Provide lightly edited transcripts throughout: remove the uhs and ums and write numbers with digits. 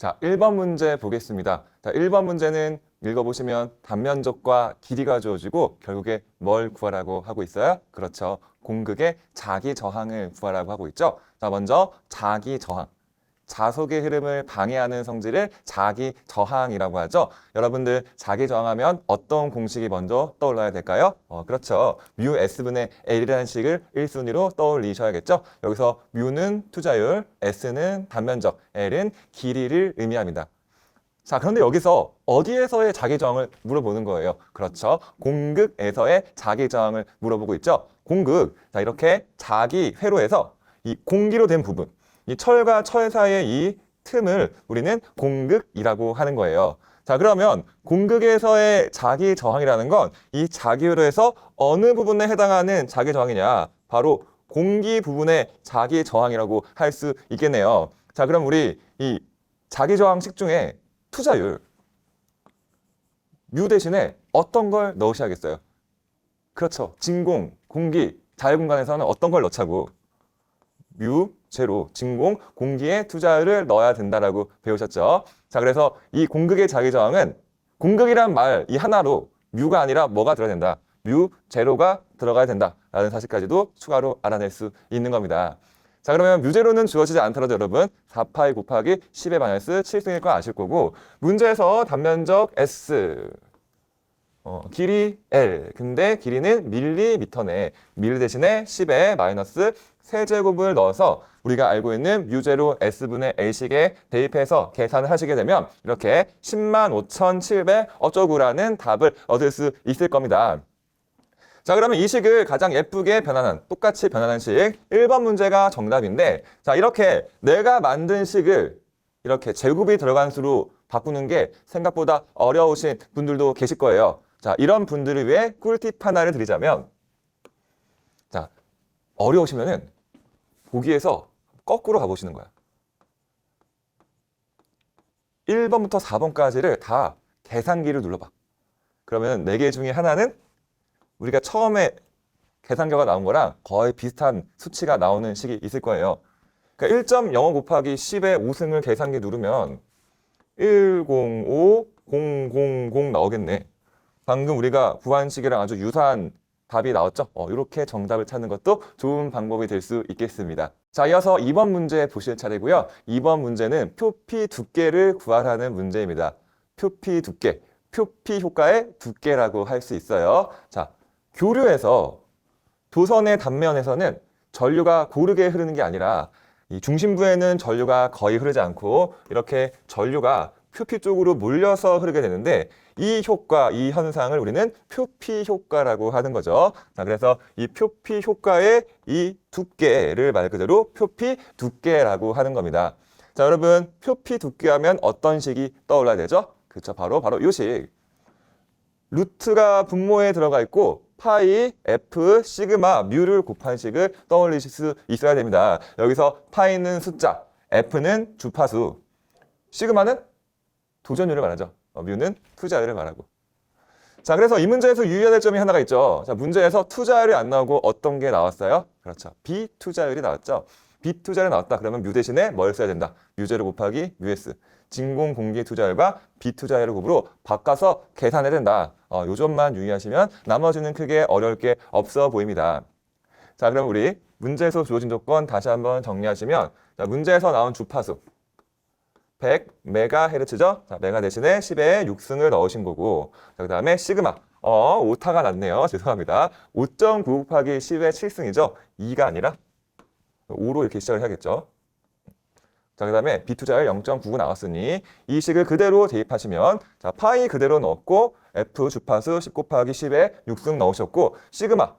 자, 1번 문제 보겠습니다. 자, 1번 문제는 읽어보시면 단면적과 길이가 주어지고 결국에 뭘 구하라고 하고 있어요? 그렇죠. 공극의 자기 저항을 구하라고 하고 있죠. 자, 먼저 자기 저항. 자속의 흐름을 방해하는 성질을 자기 저항이라고 하죠. 여러분들 자기 저항하면 어떤 공식이 먼저 떠올라야 될까요? 그렇죠. 뮤 S분의 L이라는 식을 1순위로 떠올리셔야겠죠. 여기서 뮤는 투자율, S는 단면적, L은 길이를 의미합니다. 자, 그런데 여기서 어디에서의 자기 저항을 물어보는 거예요? 그렇죠. 공극에서의 자기 저항을 물어보고 있죠. 공극. 자, 이렇게 자기 회로에서 이 공기로 된 부분, 이 철과 철 사이의 이 틈을 우리는 공극이라고 하는 거예요. 자, 그러면 공극에서의 자기 저항이라는 건 이 자기 회로에서 어느 부분에 해당하는 자기 저항이냐? 바로 공기 부분의 자기 저항이라고 할 수 있겠네요. 자, 그럼 우리 이 자기 저항식 중에 투자율, 뮤 대신에 어떤 걸 넣으셔야겠어요? 그렇죠. 진공, 공기, 자유공간에서는 어떤 걸 넣자고? 뮤, 제로, 진공, 공기의 투자율을 넣어야 된다라고 배우셨죠. 자, 그래서 이 공극의 자기 저항은 공극이란 말 이 하나로 뮤가 아니라 뭐가 들어야 된다? 뮤, 제로가 들어가야 된다라는 사실까지도 추가로 알아낼 수 있는 겁니다. 자, 그러면 뮤제로는 주어지지 않더라도 여러분 4파이 곱하기 10의 마이너스 7승일 거 아실 거고, 문제에서 단면적 S, 길이 L, 근데 길이는 밀리미터네. 밀리 대신에 10의 마이너스 세제곱을 넣어서 우리가 알고 있는 뮤제로 S분의 L식에 대입해서 계산을 하시게 되면 이렇게 105,700 어쩌구라는 답을 얻을 수 있을 겁니다. 자, 그러면 이 식을 가장 예쁘게 변환한, 똑같이 변환한 식 1번 문제가 정답인데, 자, 이렇게 내가 만든 식을 이렇게 제곱이 들어간 수로 바꾸는 게 생각보다 어려우신 분들도 계실 거예요. 자, 이런 분들을 위해 꿀팁 하나를 드리자면, 자, 어려우시면은 보기에서 거꾸로 가보시는 거야. 1번부터 4번까지를 다 계산기를 눌러봐. 그러면 4개 중에 하나는 우리가 처음에 계산결과 나온 거랑 거의 비슷한 수치가 나오는 식이 있을 거예요. 그러니까 1.05 곱하기 10의 5승을 계산기 누르면 105000 나오겠네. 방금 우리가 구한 식이랑 아주 유사한 답이 나왔죠? 이렇게 정답을 찾는 것도 좋은 방법이 될 수 있겠습니다. 자, 이어서 2번 문제 보실 차례고요. 2번 문제는 표피 두께를 구하라는 문제입니다. 표피 두께, 표피 효과의 두께라고 할 수 있어요. 자, 교류에서 도선의 단면에서는 전류가 고르게 흐르는 게 아니라 이 중심부에는 전류가 거의 흐르지 않고 이렇게 전류가 표피 쪽으로 몰려서 흐르게 되는데, 이 효과, 이 현상을 우리는 표피 효과라고 하는 거죠. 자, 그래서 이 표피 효과의 이 두께를 말 그대로 표피 두께라고 하는 겁니다. 자, 여러분, 표피 두께 하면 어떤 식이 떠올라야 되죠? 그렇죠. 바로 이 식. 루트가 분모에 들어가 있고 파이, F, 시그마, 뮤를 곱한 식을 떠올리실 수 있어야 됩니다. 여기서 파이는 숫자, F는 주파수, 시그마는 도전율을 말하죠. 뮤는 투자율을 말하고. 자, 그래서 이 문제에서 유의해야 될 점이 하나가 있죠. 자, 문제에서 투자율이 안 나오고 어떤 게 나왔어요? 그렇죠. 비투자율이 나왔죠. 비투자율이 나왔다. 그러면 뮤 대신에 뭘 써야 된다? 뮤제로 곱하기 뮤S. 진공 공기 투자율과 비투자율을 곱으로 바꿔서 계산해야 된다. 요 점만 유의하시면 나머지는 크게 어려울 게 없어 보입니다. 자, 그럼 우리 문제에서 주어진 조건 다시 한번 정리하시면, 자, 문제에서 나온 주파수 100MHz죠? 자, 메가 대신에 10의 6승을 넣으신 거고, 자, 그 다음에 시그마, 오타가 났네요. 죄송합니다. 5.9 곱하기 10의 7승이죠? 2가 아니라 5로 이렇게 시작을 해야겠죠. 자, 그 다음에 비투자율 0.99 나왔으니 이 식을 그대로 대입하시면, 자, 파이 그대로 넣었고, F 주파수 10 곱하기 10에 6승 넣으셨고, 시그마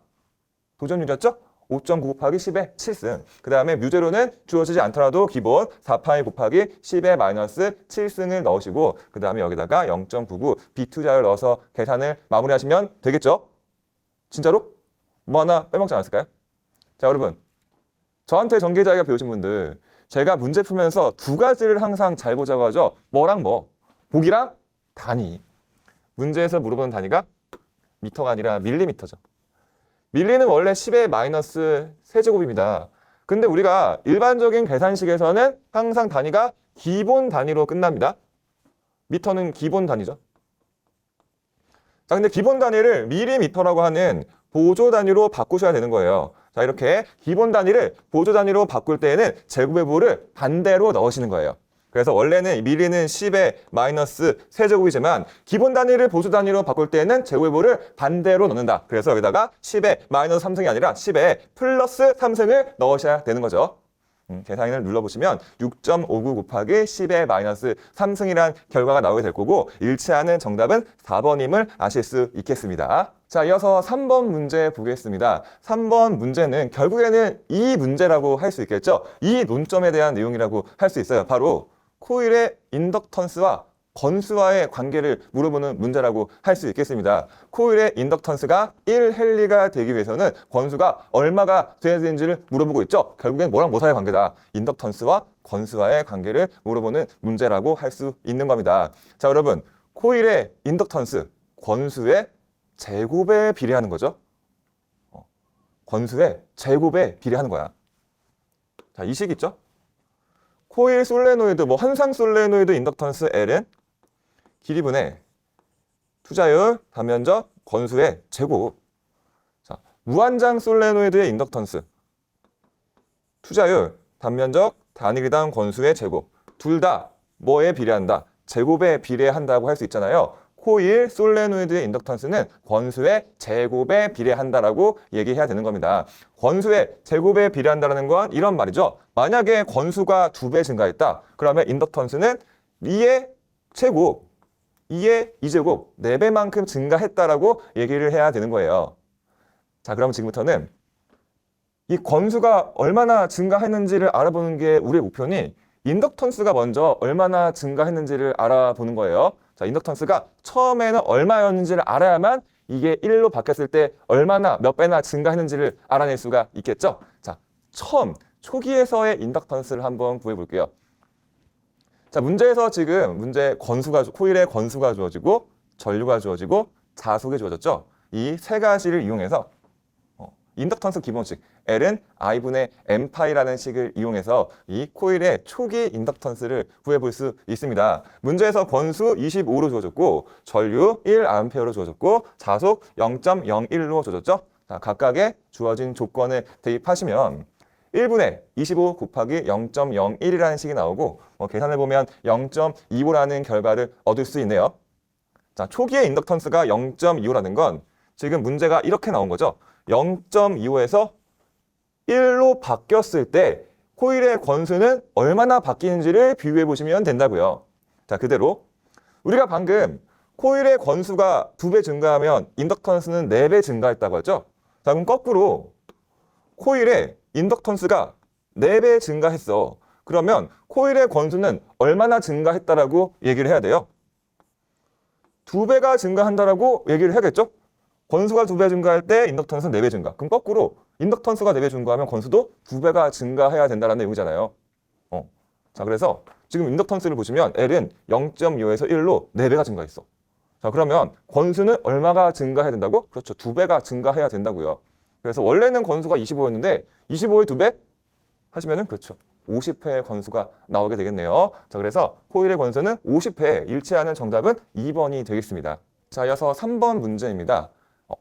도전율이었죠? 5.9 곱하기 10에 7승. 그 다음에 뮤제로는 주어지지 않더라도 기본 4파이 곱하기 10에 마이너스 7승을 넣으시고, 그 다음에 여기다가 0.99 비투자율 넣어서 계산을 마무리하시면 되겠죠? 진짜로? 뭐 하나 빼먹지 않았을까요? 자, 여러분, 저한테 전기자기가 배우신 분들, 제가 문제 풀면서 두 가지를 항상 잘 보자고 하죠. 뭐랑 뭐? 보기랑 단위. 문제에서 물어보는 단위가 미터가 아니라 밀리미터죠. 밀리는 원래 10의 마이너스 세제곱입니다. 근데 우리가 일반적인 계산식에서는 항상 단위가 기본 단위로 끝납니다. 미터는 기본 단위죠. 자, 근데 기본 단위를 밀리미터라고 하는 보조 단위로 바꾸셔야 되는 거예요. 자, 이렇게 기본 단위를 보조 단위로 바꿀 때에는 제곱의 부호를 반대로 넣으시는 거예요. 그래서 원래는 밀리는 10의 마이너스 세제곱이지만 기본 단위를 보조 단위로 바꿀 때에는 제곱의 부호를 반대로 넣는다. 그래서 여기다가 10의 마이너스 3승이 아니라 10의 플러스 3승을 넣으셔야 되는 거죠. 계산을 눌러보시면 6.59 곱하기 10의 마이너스 3승이란 결과가 나오게 될 거고 일치하는 정답은 4번임을 아실 수 있겠습니다. 자, 이어서 3번 문제 보겠습니다. 3번 문제는 결국에는 이 문제라고 할 수 있겠죠. 이 논점에 대한 내용이라고 할 수 있어요. 바로 코일의 인덕턴스와 건수와의 관계를 물어보는 문제라고 할 수 있겠습니다. 코일의 인덕턴스가 1헨리가 되기 위해서는 건수가 얼마가 돼야 되는지를 물어보고 있죠. 결국엔 뭐랑 뭐 사이의 관계다. 인덕턴스와 건수와의 관계를 물어보는 문제라고 할 수 있는 겁니다. 자, 여러분, 코일의 인덕턴스, 건수의 제곱에 비례하는 거죠. 건수의 제곱에 비례하는 거야. 자, 이 식 있죠? 코일 솔레노이드, 한상 솔레노이드 인덕턴스 L은 길이분의 투자율, 단면적, 건수의 제곱. 자, 무한장 솔레노이드의 인덕턴스. 투자율, 단면적, 단위당 건수의 제곱. 둘 다 뭐에 비례한다? 제곱에 비례한다고 할 수 있잖아요. 코일 솔레노이드의 인덕턴스는 건수의 제곱에 비례한다라고 얘기해야 되는 겁니다. 건수의 제곱에 비례한다는 건 이런 말이죠. 만약에 건수가 2배 증가했다. 그러면 인덕턴스는 2의 제곱, 2의 2제곱, 4배만큼 증가했다라고 얘기를 해야 되는 거예요. 자, 그럼 지금부터는 이 건수가 얼마나 증가했는지를 알아보는 게 우리의 목표니 인덕턴스가 먼저 얼마나 증가했는지를 알아보는 거예요. 자, 인덕턴스가 처음에는 얼마였는지를 알아야만 이게 1로 바뀌었을 때 얼마나 몇 배나 증가했는지를 알아낼 수가 있겠죠. 자, 처음 초기에서의 인덕턴스를 한번 구해볼게요. 자, 문제에서 지금 코일의 건수가 주어지고 전류가 주어지고 자속이 주어졌죠. 이 세 가지를 이용해서 인덕턴스 기본식 L은 I분의 M파이라는 식을 이용해서 이 코일의 초기 인덕턴스를 구해볼 수 있습니다. 문제에서 건수 25로 주어졌고 전류 1A로 주어졌고 자속 0.01로 주어졌죠. 자, 각각의 주어진 조건을 대입하시면 1분의 25 곱하기 0.01이라는 식이 나오고 계산해보면 0.25라는 결과를 얻을 수 있네요. 자, 초기의 인덕턴스가 0.25라는 건 지금 문제가 이렇게 나온 거죠. 0.25에서 1로 바뀌었을 때 코일의 건수는 얼마나 바뀌는지를 비교해 보시면 된다고요. 자, 그대로 우리가 방금 코일의 건수가 2배 증가하면 인덕턴스는 4배 증가했다고 했죠. 자, 그럼 거꾸로 코일의 인덕턴스가 4배 증가했어. 그러면 코일의 건수는 얼마나 증가했다라고 얘기를 해야 돼요? 2배가 증가한다라고 얘기를 해야겠죠? 건수가 2배 증가할 때 인덕턴스는 4배 증가. 그럼 거꾸로 인덕턴스가 4배 증가하면 건수도 2배가 증가해야 된다는 내용이잖아요. 자, 그래서 지금 인덕턴스를 보시면 L은 0.25에서 1로 4배가 증가했어. 자, 그러면 건수는 얼마가 증가해야 된다고? 그렇죠. 2배가 증가해야 된다고요. 그래서 원래는 건수가 25였는데 25의 2배 하시면은 그렇죠. 50회의 건수가 나오게 되겠네요. 자, 그래서 코일의 건수는 50회, 일치하는 정답은 2번이 되겠습니다. 자, 이어서 3번 문제입니다.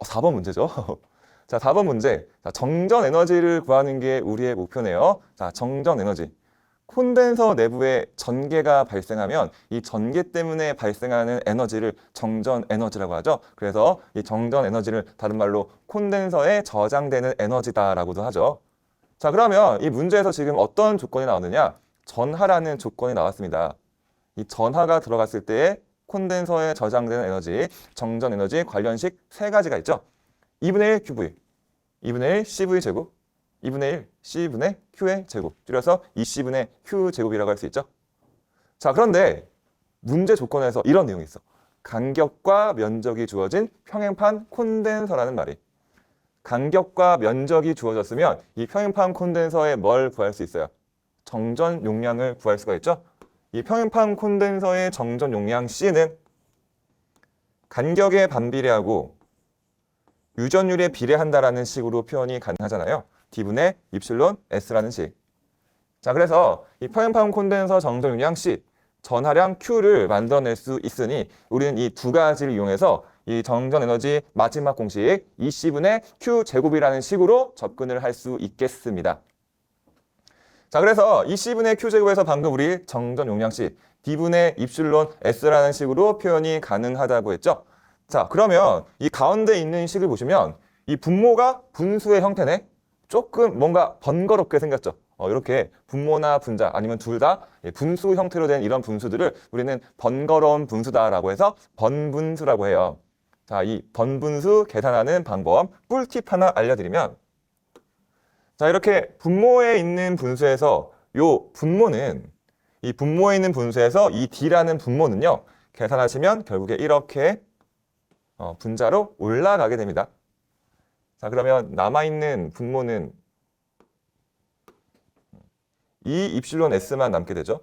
4번 문제죠. 자, 4번 문제. 자, 정전 에너지를 구하는 게 우리의 목표네요. 자, 정전 에너지. 콘덴서 내부에 전개가 발생하면 이 전개 때문에 발생하는 에너지를 정전 에너지라고 하죠. 그래서 이 정전 에너지를 다른 말로 콘덴서에 저장되는 에너지다라고도 하죠. 자, 그러면 이 문제에서 지금 어떤 조건이 나오느냐? 전하라는 조건이 나왔습니다. 이 전하가 들어갔을 때에 콘덴서에 저장되는 에너지, 정전 에너지 관련식 세 가지가 있죠. 2분의 1 QV, 2분의 1 CV 제곱, 2분의 1 C분의 Q의 제곱, 줄여서 2C분의 Q 제곱이라고 할 수 있죠. 자, 그런데 문제 조건에서 이런 내용이 있어. 간격과 면적이 주어진 평행판 콘덴서라는 말이. 간격과 면적이 주어졌으면 이 평행판 콘덴서에 뭘 구할 수 있어요? 정전 용량을 구할 수가 있죠. 이 평행판 콘덴서의 정전 용량 C는 간격에 반비례하고 유전율에 비례한다라는 식으로 표현이 가능하잖아요. D분의 입실론 S라는 식. 자, 그래서 이 평행파운 콘덴서 정전 용량 C, 전하량 Q를 만들어낼 수 있으니 우리는 이 두 가지를 이용해서 이 정전 에너지 마지막 공식 EC분의 Q 제곱이라는 식으로 접근을 할 수 있겠습니다. 자, 그래서 EC분의 Q 제곱에서 방금 우리 정전 용량 C, D분의 입실론 S라는 식으로 표현이 가능하다고 했죠. 자, 그러면 이 가운데 있는 식을 보시면 이 분모가 분수의 형태네. 조금 뭔가 번거롭게 생겼죠. 이렇게 분모나 분자 아니면 둘 다 분수 형태로 된 이런 분수들을 우리는 번거로운 분수다라고 해서 번분수라고 해요. 자, 이 번분수 계산하는 방법 꿀팁 하나 알려드리면, 자, 이렇게 분모에 있는 분수에서 요 분모는 이 분모에 있는 분수에서 이 D라는 분모는요, 계산하시면 결국에 이렇게 분자로 올라가게 됩니다. 자, 그러면 남아있는 분모는 이 입실론 S만 남게 되죠.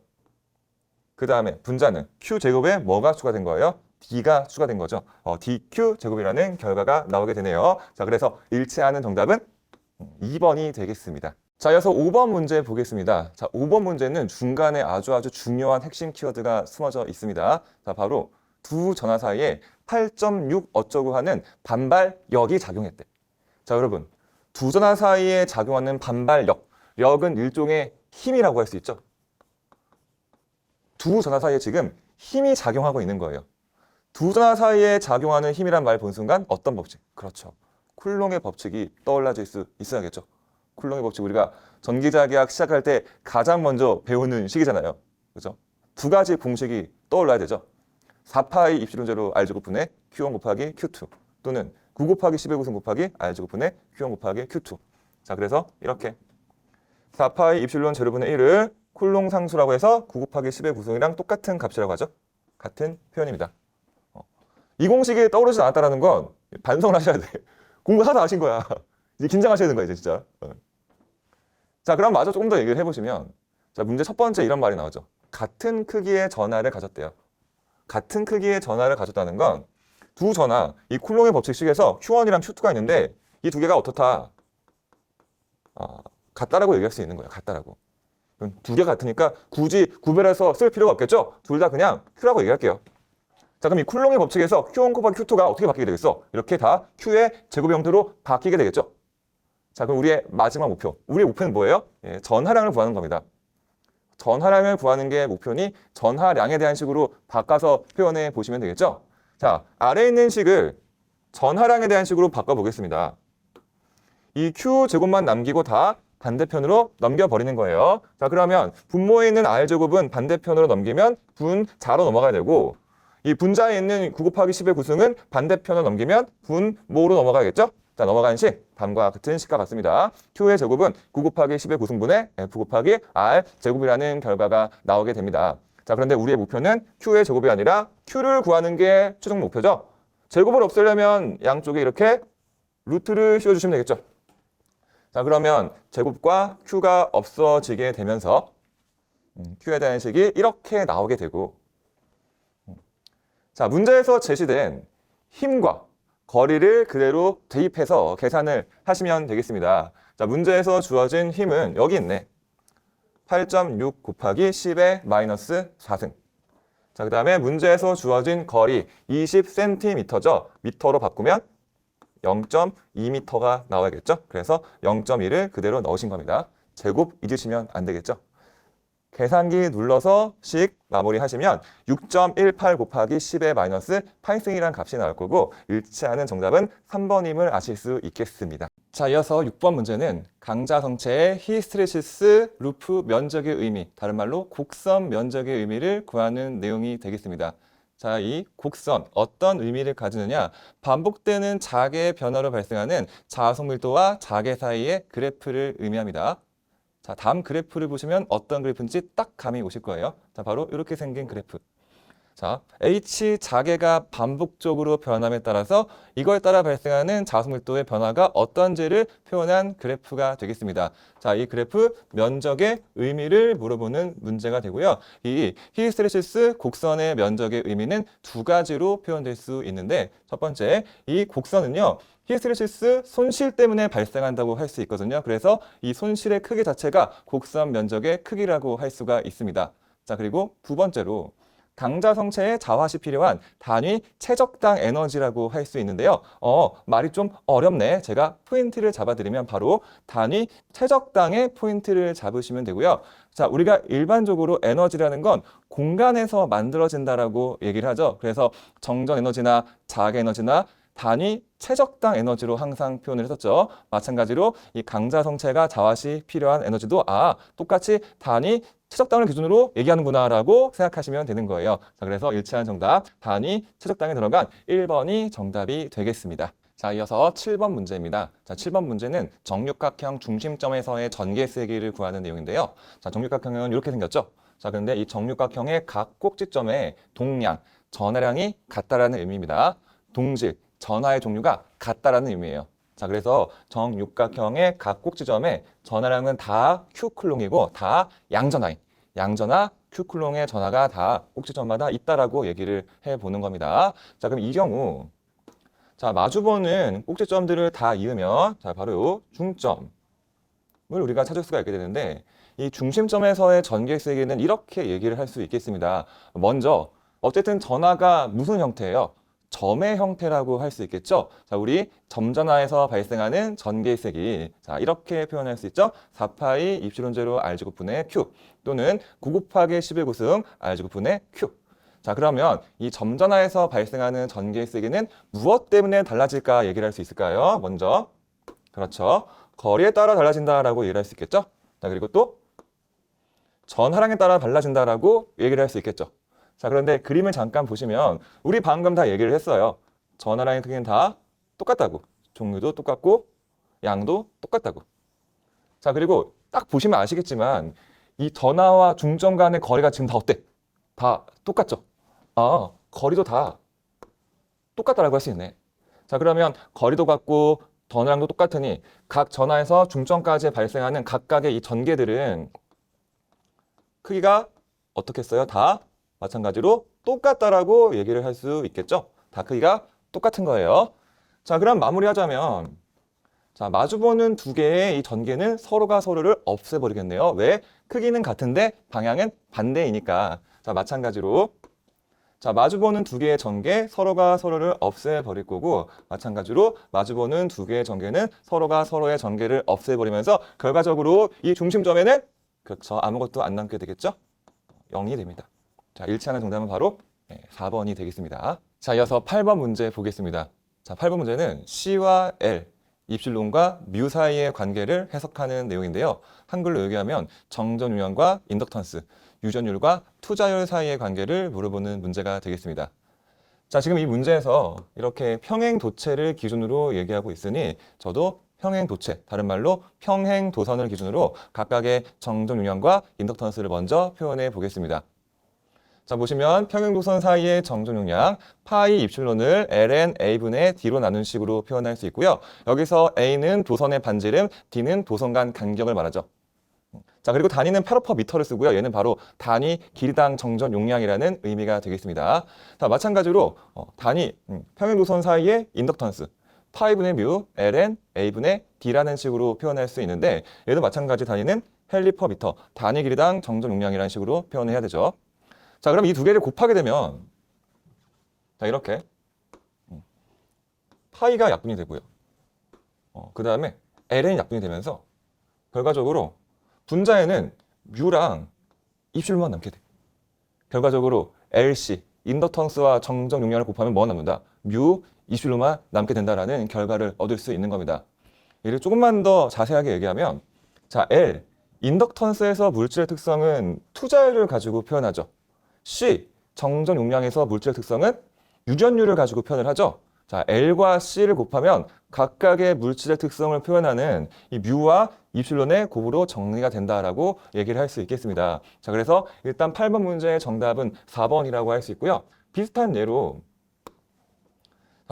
그 다음에 분자는 Q제곱에 뭐가 추가된 거예요? D가 추가된 거죠. DQ 제곱이라는 결과가 나오게 되네요. 자, 그래서 일치하는 정답은 2번이 되겠습니다. 자, 이어서 5번 문제 보겠습니다. 자, 5번 문제는 중간에 아주 중요한 핵심 키워드가 숨어져 있습니다. 자, 바로 두 전하 사이에 8.6 어쩌고 하는 반발력이 작용했대. 자, 여러분, 두 전하 사이에 작용하는 반발력, 력은 일종의 힘이라고 할 수 있죠. 두 전하 사이에 지금 힘이 작용하고 있는 거예요. 두 전하 사이에 작용하는 힘이란 말 본 순간 어떤 법칙? 그렇죠. 쿨롱의 법칙이 떠올라질 수 있어야겠죠. 쿨롱의 법칙, 우리가 전기자기학 시작할 때 가장 먼저 배우는 식이잖아요. 그죠? 두 가지 공식이 떠올라야 되죠. 4파이 입실론제로 R제곱분의 Q1 곱하기 Q2 또는 9 곱하기 10의 구승 곱하기 R제곱분의 Q1 곱하기 Q2. 자, 그래서 이렇게 4파이 입실론 제로분의 1을 쿨롱 상수라고 해서 9 곱하기 10의 구성이랑 똑같은 값이라고 하죠. 같은 표현입니다. 이 공식이 떠오르지 않았다는 건 반성을 하셔야 돼. 공부하다 아신 거야. 이제 긴장하셔야 되는 거야, 이제 진짜. 자, 그럼 마저 조금 더 얘기를 해보시면, 자, 문제 첫 번째 이런 말이 나오죠. 같은 크기의 전하를 가졌대요. 같은 크기의 전하를 가졌다는 건 두 전하, 이 쿨롱의 법칙식에서 Q1이랑 Q2가 있는데 이 두 개가 어떻다? 같다라고 얘기할 수 있는 거예요. 같다라고. 두 개 같으니까 굳이 구별해서 쓸 필요가 없겠죠? 둘 다 그냥 Q라고 얘기할게요. 자, 그럼 이 쿨롱의 법칙에서 Q1 곱하기 Q2가 어떻게 바뀌게 되겠어? 이렇게 다 Q의 제곱 형태로 바뀌게 되겠죠? 자, 그럼 우리의 마지막 목표. 우리의 목표는 뭐예요? 전하량을 구하는 겁니다. 전하량을 구하는 게 목표니 전하량에 대한 식으로 바꿔서 표현해 보시면 되겠죠? 자, 아래에 있는 식을 전하량에 대한 식으로 바꿔보겠습니다. 이 Q제곱만 남기고 다 반대편으로 넘겨버리는 거예요. 자, 그러면 분모에 있는 R제곱은 반대편으로 넘기면 분자로 넘어가야 되고, 이 분자에 있는 9 곱하기 10의 구승은 반대편으로 넘기면 분모로 넘어가겠죠? 자, 넘어가는 식, 다음과 같은 식과 같습니다. Q의 제곱은 9 곱하기 10의 구승분의 F 곱하기 R 제곱이라는 결과가 나오게 됩니다. 자, 그런데 우리의 목표는 Q의 제곱이 아니라 Q를 구하는 게 최종 목표죠. 제곱을 없애려면 양쪽에 이렇게 루트를 씌워주시면 되겠죠. 자, 그러면 제곱과 Q가 없어지게 되면서 Q에 대한 식이 이렇게 나오게 되고, 자, 문제에서 제시된 힘과 거리를 그대로 대입해서 계산을 하시면 되겠습니다. 자, 문제에서 주어진 힘은 여기 있네. 8.6 곱하기 10의 마이너스 4승. 자, 그 다음에 문제에서 주어진 거리 20cm죠. 미터로 바꾸면 0.2m가 나와야겠죠. 그래서 0.2를 그대로 넣으신 겁니다. 제곱 잊으시면 안 되겠죠. 계산기 눌러서 식 마무리하시면 6.18 곱하기 10의 마이너스 8승이라는 값이 나올 거고, 일치하는 정답은 3번임을 아실 수 있겠습니다. 자, 이어서 6번 문제는 강자 성체의 히스테레시스 루프 면적의 의미, 다른 말로 곡선 면적의 의미를 구하는 내용이 되겠습니다. 자, 이 곡선 어떤 의미를 가지느냐? 반복되는 자개의 변화로 발생하는 자석 밀도와 자개 사이의 그래프를 의미합니다. 자, 다음 그래프를 보시면 어떤 그래프인지 딱 감이 오실 거예요. 자, 바로 이렇게 생긴 그래프. 자, H 자개가 반복적으로 변함에 따라서 이거에 따라 발생하는 자석 밀도의 변화가 어떤지를 표현한 그래프가 되겠습니다. 자, 이 그래프 면적의 의미를 물어보는 문제가 되고요. 이 히스테레시스 곡선의 면적의 의미는 두 가지로 표현될 수 있는데, 첫 번째, 이 곡선은요, 히스테리시스 손실 때문에 발생한다고 할 수 있거든요. 그래서 이 손실의 크기 자체가 곡선 면적의 크기라고 할 수가 있습니다. 자, 그리고 두 번째로 강자 성체의 자화시 필요한 단위 최적당 에너지라고 할 수 있는데요. 말이 좀 어렵네. 제가 포인트를 잡아드리면 바로 단위 최적당의 포인트를 잡으시면 되고요. 자, 우리가 일반적으로 에너지라는 건 공간에서 만들어진다라고 얘기를 하죠. 그래서 정전 에너지나 자학 에너지나 단위 최적당 에너지로 항상 표현을 했었죠. 마찬가지로 이 강자 성체가 자화시 필요한 에너지도 똑같이 단위 최적당을 기준으로 얘기하는구나라고 생각하시면 되는 거예요. 자, 그래서 일치하는 정답 단위 최적당에 들어간 1번이 정답이 되겠습니다. 자, 이어서 7번 문제입니다. 자, 7번 문제는 정육각형 중심점에서의 전개 세기를 구하는 내용인데요. 자, 정육각형은 이렇게 생겼죠. 자, 그런데 이 정육각형의 각 꼭지점의 동량, 전하량이 같다라는 의미입니다. 동질, 전하의 종류가 같다라는 의미예요. 자, 그래서 정육각형의 각 꼭지점에 전하량은 다 Q쿨롱이고 다 양전하인, 양전하 Q쿨롱의 전하가 다 꼭지점마다 있다라고 얘기를 해보는 겁니다. 자, 그럼 이 경우 자, 마주보는 꼭지점들을 다 이으면 자, 바로 중점을 우리가 찾을 수가 있게 되는데 이 중심점에서의 전개 세기는 이렇게 얘기를 할 수 있겠습니다. 먼저 어쨌든 전하가 무슨 형태예요? 점의 형태라고 할 수 있겠죠. 자, 우리 점전하에서 발생하는 전개세기. 자, 이렇게 표현할 수 있죠. 4파이 입실론 제로 R제곱분의 Q 또는 9 곱하기 11고승 R제곱분의 Q. 자, 그러면 이 점전하에서 발생하는 전개세기는 무엇 때문에 달라질까 얘기를 할 수 있을까요? 먼저, 그렇죠. 거리에 따라 달라진다라고 얘기를 할 수 있겠죠. 자, 그리고 또 전하량에 따라 달라진다라고 얘기를 할 수 있겠죠. 자, 그런데 그림을 잠깐 보시면 우리 방금 다 얘기를 했어요. 전하량의 크기는 다 똑같다고. 종류도 똑같고 양도 똑같다고. 자, 그리고 딱 보시면 아시겠지만 이 전하와 중점 간의 거리가 지금 다 어때? 다 똑같죠? 거리도 다 똑같다라고 할 수 있네. 자, 그러면 거리도 같고 전하량도 똑같으니 각 전하에서 중점까지 발생하는 각각의 이 전개들은 크기가 어떻게 했어요? 다 마찬가지로 똑같다라고 얘기를 할 수 있겠죠? 다 크기가 똑같은 거예요. 자, 그럼 마무리하자면 자, 마주보는 두 개의 이 전개는 서로가 서로를 없애버리겠네요. 왜? 크기는 같은데 방향은 반대이니까. 자, 마찬가지로 자, 마주보는 두 개의 전개 서로가 서로를 없애버릴 거고 마찬가지로 마주보는 두 개의 전개는 서로가 서로의 전개를 없애버리면서 결과적으로 이 중심점에는 그렇죠. 아무것도 안 남게 되겠죠? 0이 됩니다. 자, 일치하는 정답은 바로 4번이 되겠습니다. 자, 이어서 8번 문제 보겠습니다. 자, 8번 문제는 C와 L, 입실론과 뮤 사이의 관계를 해석하는 내용인데요. 한글로 얘기하면 정전 유형과 인덕턴스, 유전율과 투자율 사이의 관계를 물어보는 문제가 되겠습니다. 자, 지금 이 문제에서 이렇게 평행 도체를 기준으로 얘기하고 있으니 저도 평행 도체, 다른 말로 평행 도선을 기준으로 각각의 정전 유형과 인덕턴스를 먼저 표현해 보겠습니다. 자, 보시면 평행도선 사이의 정전 용량 파이 입실론을 ln a분의 d로 나눈 식으로 표현할 수 있고요. 여기서 a는 도선의 반지름, d는 도선 간 간격을 말하죠. 자, 그리고 단위는 페로퍼미터를 쓰고요. 얘는 바로 단위 길이당 정전 용량이라는 의미가 되겠습니다. 자, 마찬가지로 단위 평행도선 사이의 인덕턴스 파이분의 뮤 ln a분의 d라는 식으로 표현할 수 있는데 얘도 마찬가지 단위는 헬리퍼미터 단위 길이당 정전 용량이라는 식으로 표현해야 되죠. 자, 그럼 이 두 개를 곱하게 되면 자, 이렇게 파이가 약분이 되고요. 그 다음에 ln이 약분이 되면서 결과적으로 분자에는 뮤랑 입실로만 남게 돼. 결과적으로 LC, 인덕턴스와 정전 용량을 곱하면 뭐가 남는다? 뮤, 입실로만 남게 된다라는 결과를 얻을 수 있는 겁니다. 얘를 조금만 더 자세하게 얘기하면 자, L, 인덕턴스에서 물질의 특성은 투자율을 가지고 표현하죠. C, 정전 용량에서 물질의 특성은 유전율을 가지고 표현을 하죠. 자, L과 C를 곱하면 각각의 물질의 특성을 표현하는 이 뮤와 입실론의 곱으로 정리가 된다라고 얘기를 할 수 있겠습니다. 자, 그래서 일단 8번 문제의 정답은 4번이라고 할 수 있고요. 비슷한 예로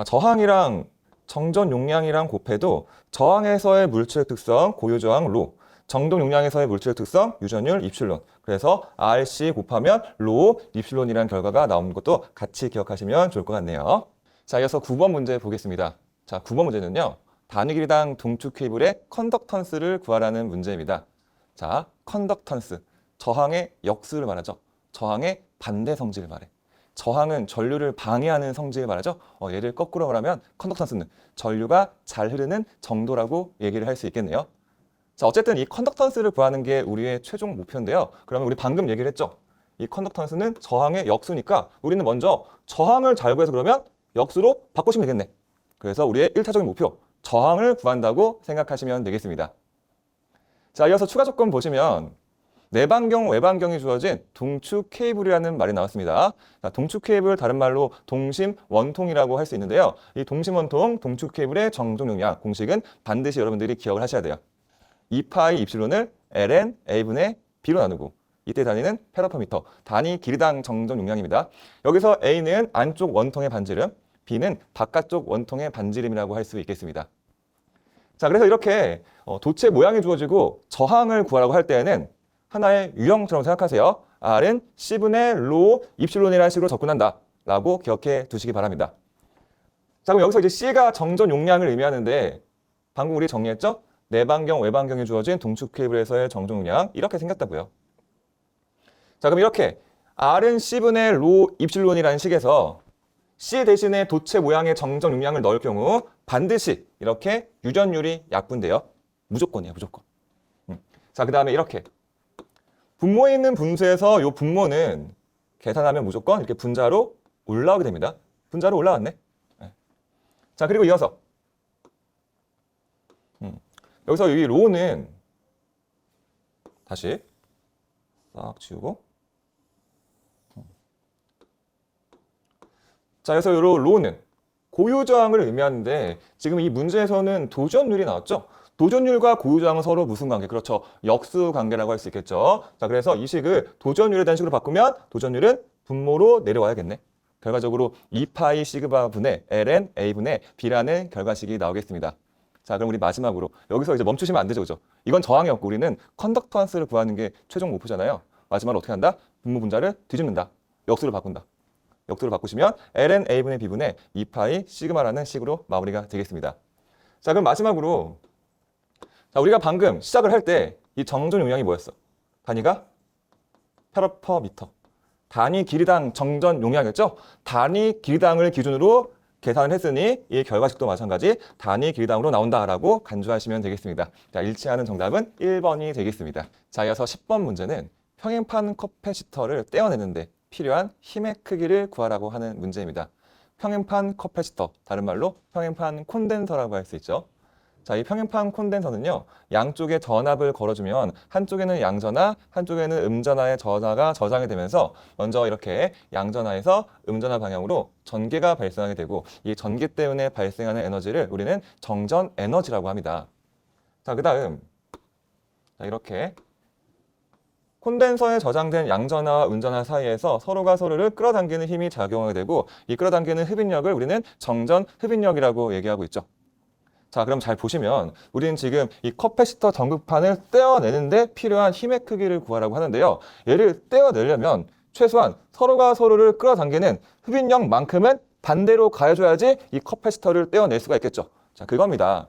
저항이랑 정전 용량이랑 곱해도 저항에서의 물질의 특성 고유저항 로, 정동 용량에서의 물질의 특성 유전율 입실론. 그래서 RC 곱하면 로 입실론이라는 결과가 나오는 것도 같이 기억하시면 좋을 것 같네요. 자, 이어서 9번 문제 보겠습니다. 자, 9번 문제는요. 단위 길이당 동축 케이블의 컨덕턴스를 구하라는 문제입니다. 자, 컨덕턴스. 저항의 역수를 말하죠. 저항의 반대 성질을 말해. 저항은 전류를 방해하는 성질을 말하죠. 얘를 거꾸로 말하면 컨덕턴스는 전류가 잘 흐르는 정도라고 얘기를 할 수 있겠네요. 자, 어쨌든 이 컨덕턴스를 구하는 게 우리의 최종 목표인데요. 그러면 우리 방금 얘기를 했죠. 이 컨덕턴스는 저항의 역수니까 우리는 먼저 저항을 잘 구해서 그러면 역수로 바꾸시면 되겠네. 그래서 우리의 1차적인 목표, 저항을 구한다고 생각하시면 되겠습니다. 자, 이어서 추가 조건 보시면 내방경, 외방경이 주어진 동축 케이블이라는 말이 나왔습니다. 자, 동축 케이블 다른 말로 동심 원통이라고 할 수 있는데요. 이 동심 원통, 동축 케이블의 정종 용량 공식은 반드시 여러분들이 기억을 하셔야 돼요. 2파이 입실론을 ln a분의 b로 나누고 이때 단위는 페라퍼미터, 단위 길이당 정전 용량입니다. 여기서 a는 안쪽 원통의 반지름, b는 바깥쪽 원통의 반지름이라고 할 수 있겠습니다. 자, 그래서 이렇게 도체 모양이 주어지고 저항을 구하라고 할 때에는 하나의 유형처럼 생각하세요. R은 C분의 로 입실론이라는 식으로 접근한다 라고 기억해 두시기 바랍니다. 자, 그럼 여기서 이제 C가 정전 용량을 의미하는데 방금 우리 정리했죠? 내방경, 외방경이 주어진 동축 케이블에서의 정전 용량 이렇게 생겼다고요. 자, 그럼 이렇게 R은 C분의 로 입실론이라는 식에서 C 대신에 도체 모양의 정전 용량을 넣을 경우 반드시 이렇게 유전율이 약분돼요. 무조건이에요, 무조건. 자, 그 다음에 이렇게 분모에 있는 분수에서 이 분모는 계산하면 무조건 이렇게 분자로 올라오게 됩니다. 분자로 올라왔네. 네. 자, 그리고 이어서 여기서 이 로는 다시 싹 지우고 자, 그래서 이 로는 고유저항을 의미하는데 지금 이 문제에서는 도전율이 나왔죠. 도전율과 고유저항은 서로 무슨 관계? 그렇죠. 역수 관계라고 할 수 있겠죠. 자, 그래서 이 식을 도전율에 대한 식으로 바꾸면 도전율은 분모로 내려와야겠네. 결과적으로 2파이 시그마 분의 ln a분의 b라는 결과식이 나오겠습니다. 자, 그럼 우리 마지막으로 여기서 이제 멈추시면 안 되죠, 그죠? 이건 저항이 없고 우리는 컨덕턴스를 구하는 게 최종 목표잖아요. 마지막으로 어떻게 한다? 분모 분자를 뒤집는다. 역수를 바꾼다. 역수를 바꾸시면 ln a분의 b분의 2파이 시그마라는 식으로 마무리가 되겠습니다. 자, 그럼 마지막으로 자, 우리가 방금 시작을 할 때 이 정전 용량이 뭐였어? 단위가 페라퍼미터. 단위 길이당 정전 용량이었죠? 단위 길이당을 기준으로 계산을 했으니 이 결과식도 마찬가지 단위 길이당으로 나온다라고 간주하시면 되겠습니다. 자, 일치하는 정답은 1번이 되겠습니다. 자, 이어서 10번 문제는 평행판 커패시터를 떼어내는데 필요한 힘의 크기를 구하라고 하는 문제입니다. 평행판 커패시터, 다른 말로 평행판 콘덴서라고 할 수 있죠. 자, 이 평행판 콘덴서는요, 양쪽에 전압을 걸어주면 한쪽에는 양전하, 한쪽에는 음전하의 전하가 저장이 되면서 먼저 이렇게 양전하에서 음전하 방향으로 전개가 발생하게 되고 이 전개 때문에 발생하는 에너지를 우리는 정전 에너지라고 합니다. 자, 그 다음 이렇게 콘덴서에 저장된 양전하와 음전하 사이에서 서로가 서로를 끌어당기는 힘이 작용하게 되고 이 끌어당기는 흡인력을 우리는 정전 흡인력이라고 얘기하고 있죠. 자, 그럼 잘 보시면 우리는 지금 이 커패시터 전극판을 떼어내는데 필요한 힘의 크기를 구하라고 하는데요. 얘를 떼어내려면 최소한 서로가 서로를 끌어당기는 흡인력만큼은 반대로 가해줘야지 이 커패시터를 떼어낼 수가 있겠죠. 자, 그겁니다.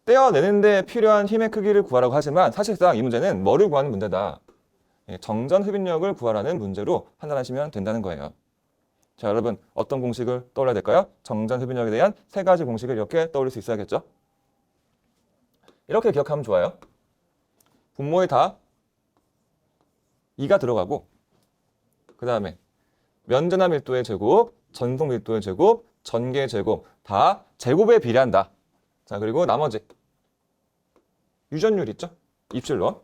떼어내는데 필요한 힘의 크기를 구하라고 하지만 사실상 이 문제는 뭐를 구하는 문제다? 정전 흡인력을 구하라는 문제로 판단하시면 된다는 거예요. 자, 여러분 어떤 공식을 떠올려야 될까요? 정전 흡인력에 대한 세 가지 공식을 이렇게 떠올릴 수 있어야겠죠. 이렇게 기억하면 좋아요. 분모에 다 2가 들어가고 그 다음에 면전하 밀도의 제곱, 전속 밀도의 제곱, 전개 제곱 다 제곱에 비례한다. 자, 그리고 나머지 유전율 있죠? 입실론.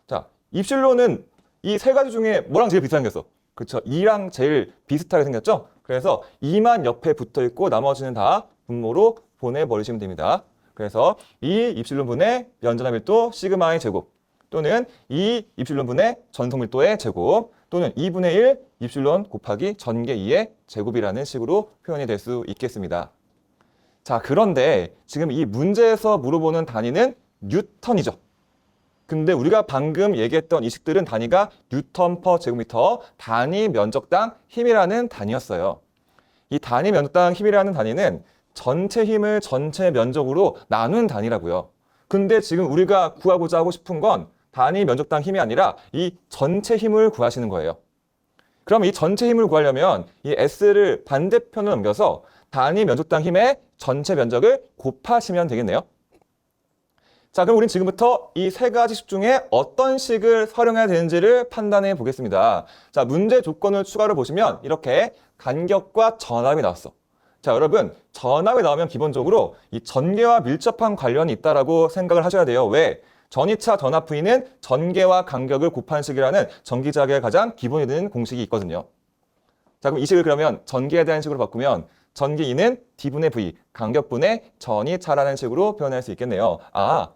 자, 입실론은 이 세 가지 중에 뭐랑 제일 비슷하게 생겼어? 그렇죠. 2랑 제일 비슷하게 생겼죠? 그래서 2만 옆에 붙어 있고 나머지는 다 분모로 보내버리시면 됩니다. 그래서 2 입실론분의 면전하 밀도 시그마의 제곱 또는 2 입실론분의 전속 밀도의 제곱 또는 2분의 1 입실론 곱하기 전개 2의 제곱이라는 식으로 표현이 될 수 있겠습니다. 자, 그런데 지금 이 문제에서 물어보는 단위는 뉴턴이죠. 근데 우리가 방금 얘기했던 이 식들은 단위가 뉴턴 퍼 제곱미터, 단위 면적당 힘이라는 단위였어요. 이 단위 면적당 힘이라는 단위는 전체 힘을 전체 면적으로 나눈 단위라고요. 근데 지금 우리가 구하고자 하고 싶은 건 단위 면적당 힘이 아니라 이 전체 힘을 구하시는 거예요. 그럼 이 전체 힘을 구하려면 이 S를 반대편으로 넘겨서 단위 면적당 힘의 전체 면적을 곱하시면 되겠네요. 자, 그럼 우린 지금부터 이 세 가지 식 중에 어떤 식을 활용해야 되는지를 판단해 보겠습니다. 자, 문제 조건을 추가로 보시면 이렇게 간격과 전압이 나왔어. 자, 여러분, 전압이 나오면 기본적으로 이 전개와 밀접한 관련이 있다라고 생각을 하셔야 돼요. 왜? 전이차 전압 V는 전개와 간격을 곱한 식이라는 전기자학의 가장 기본이 되는 공식이 있거든요. 자, 그럼 이 식을 그러면 전개에 대한 식으로 바꾸면 전개 E는 D분의 V, 간격분의 전이차라는 식으로 표현할 수 있겠네요. 아,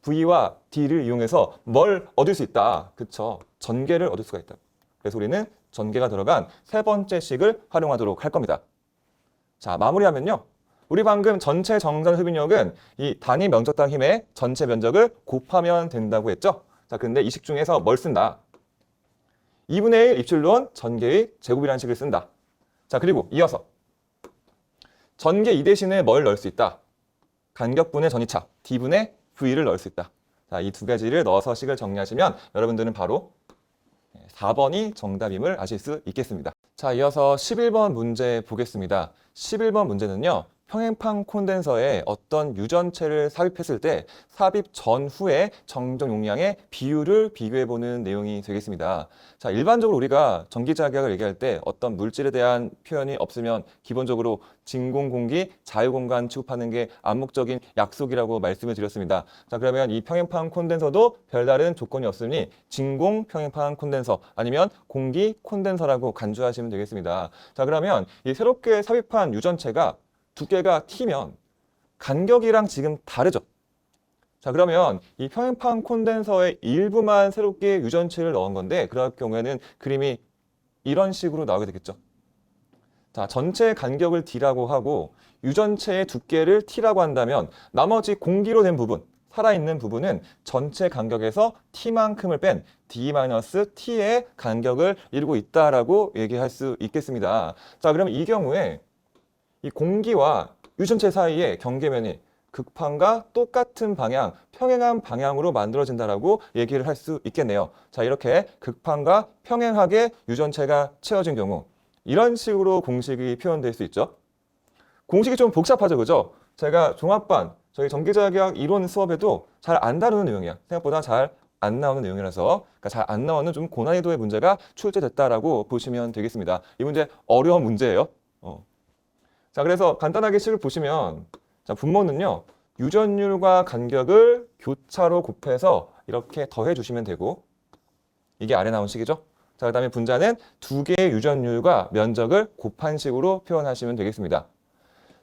V와 D를 이용해서 뭘 얻을 수 있다. 그쵸? 전개를 얻을 수가 있다. 그래서 우리는 전개가 들어간 세 번째 식을 활용하도록 할 겁니다. 자, 마무리하면요. 우리 방금 전체 정전 흡인력은 이 단위 면적당 힘의 전체 면적을 곱하면 된다고 했죠? 자, 근데 이 식 중에서 뭘 쓴다? 2분의 1 입실론 전개의 제곱이라는 식을 쓴다. 자, 그리고 이어서 전개 2 대신에 뭘 넣을 수 있다? 간격분의 전이차, D분의 V를 넣을 수 있다. 자, 이 두 가지를 넣어서 식을 정리하시면 여러분들은 바로 4번이 정답임을 아실 수 있겠습니다. 자, 이어서 11번 문제 보겠습니다. 11번 문제는요. 평행판 콘덴서에 어떤 유전체를 삽입했을 때 삽입 전후의 정전 용량의 비율을 비교해보는 내용이 되겠습니다. 자, 일반적으로 우리가 전기자격을 얘기할 때 어떤 물질에 대한 표현이 없으면 기본적으로 진공공기, 자유공간 취급하는 게 암묵적인 약속이라고 말씀을 드렸습니다. 자, 그러면 이 평행판 콘덴서도 별다른 조건이 없으니 진공 평행판 콘덴서 아니면 공기 콘덴서라고 간주하시면 되겠습니다. 자, 그러면 이 새롭게 삽입한 유전체가 두께가 T면 간격이랑 지금 다르죠. 자, 그러면 이 평행판 콘덴서의 일부만 새롭게 유전체를 넣은 건데 그럴 경우에는 그림이 이런 식으로 나오게 되겠죠. 자, 전체 간격을 D라고 하고 유전체의 두께를 T라고 한다면 나머지 공기로 된 부분, 살아있는 부분은 전체 간격에서 T만큼을 뺀 D-T의 간격을 이루고 있다라고 얘기할 수 있겠습니다. 자, 그럼 이 경우에 이 공기와 유전체 사이의 경계면이 극판과 똑같은 방향, 평행한 방향으로 만들어진다라고 얘기를 할 수 있겠네요. 자, 이렇게 극판과 평행하게 유전체가 채워진 경우 이런 식으로 공식이 표현될 수 있죠. 공식이 좀 복잡하죠, 그죠? 제가 종합반, 저희 전기자격 이론 수업에도 잘 안 다루는 내용이야. 생각보다 잘 안 나오는 내용이라서 그러니까 잘 안 나오는 좀 고난이도의 문제가 출제됐다라고 보시면 되겠습니다. 이 문제 어려운 문제예요. 자, 그래서 간단하게 식을 보시면 자, 분모는요. 유전율과 간격을 교차로 곱해서 이렇게 더해 주시면 되고 이게 아래 나온 식이죠. 자, 그다음에 분자는 두 개의 유전율과 면적을 곱한 식으로 표현하시면 되겠습니다.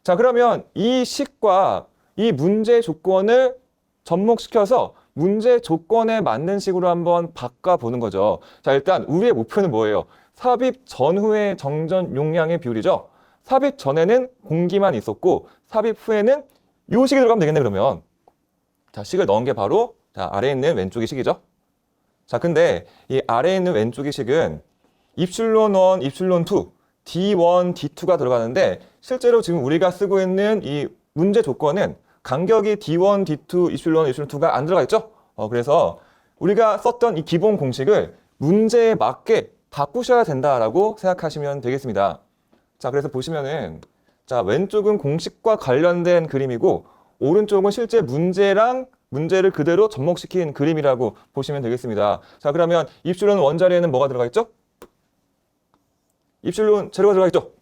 자, 그러면 이 식과 이 문제 조건을 접목시켜서 문제 조건에 맞는 식으로 한번 바꿔보는 거죠. 자, 일단 우리의 목표는 뭐예요? 삽입 전후의 정전 용량의 비율이죠. 삽입 전에는 공기만 있었고 삽입 후에는 요 식이 들어가면 되겠네, 그러면. 자, 식을 넣은 게 바로 자, 아래에 있는 왼쪽의 식이죠. 자, 근데 이 아래에 있는 왼쪽의 식은 입실론 1, 입실론 2, D1, D2가 들어가는데 실제로 지금 우리가 쓰고 있는 이 문제 조건은 간격이 D1, D2, 입실론 2가 안 들어가 있죠? 그래서 우리가 썼던 이 기본 공식을 문제에 맞게 바꾸셔야 된다라고 생각하시면 되겠습니다. 자, 그래서 보시면은 자, 왼쪽은 공식과 관련된 그림이고 오른쪽은 실제 문제를 그대로 접목시킨 그림이라고 보시면 되겠습니다. 자, 그러면 입실론 원자리에는 뭐가 들어가 있죠? 입실론 제로가 들어가 있죠?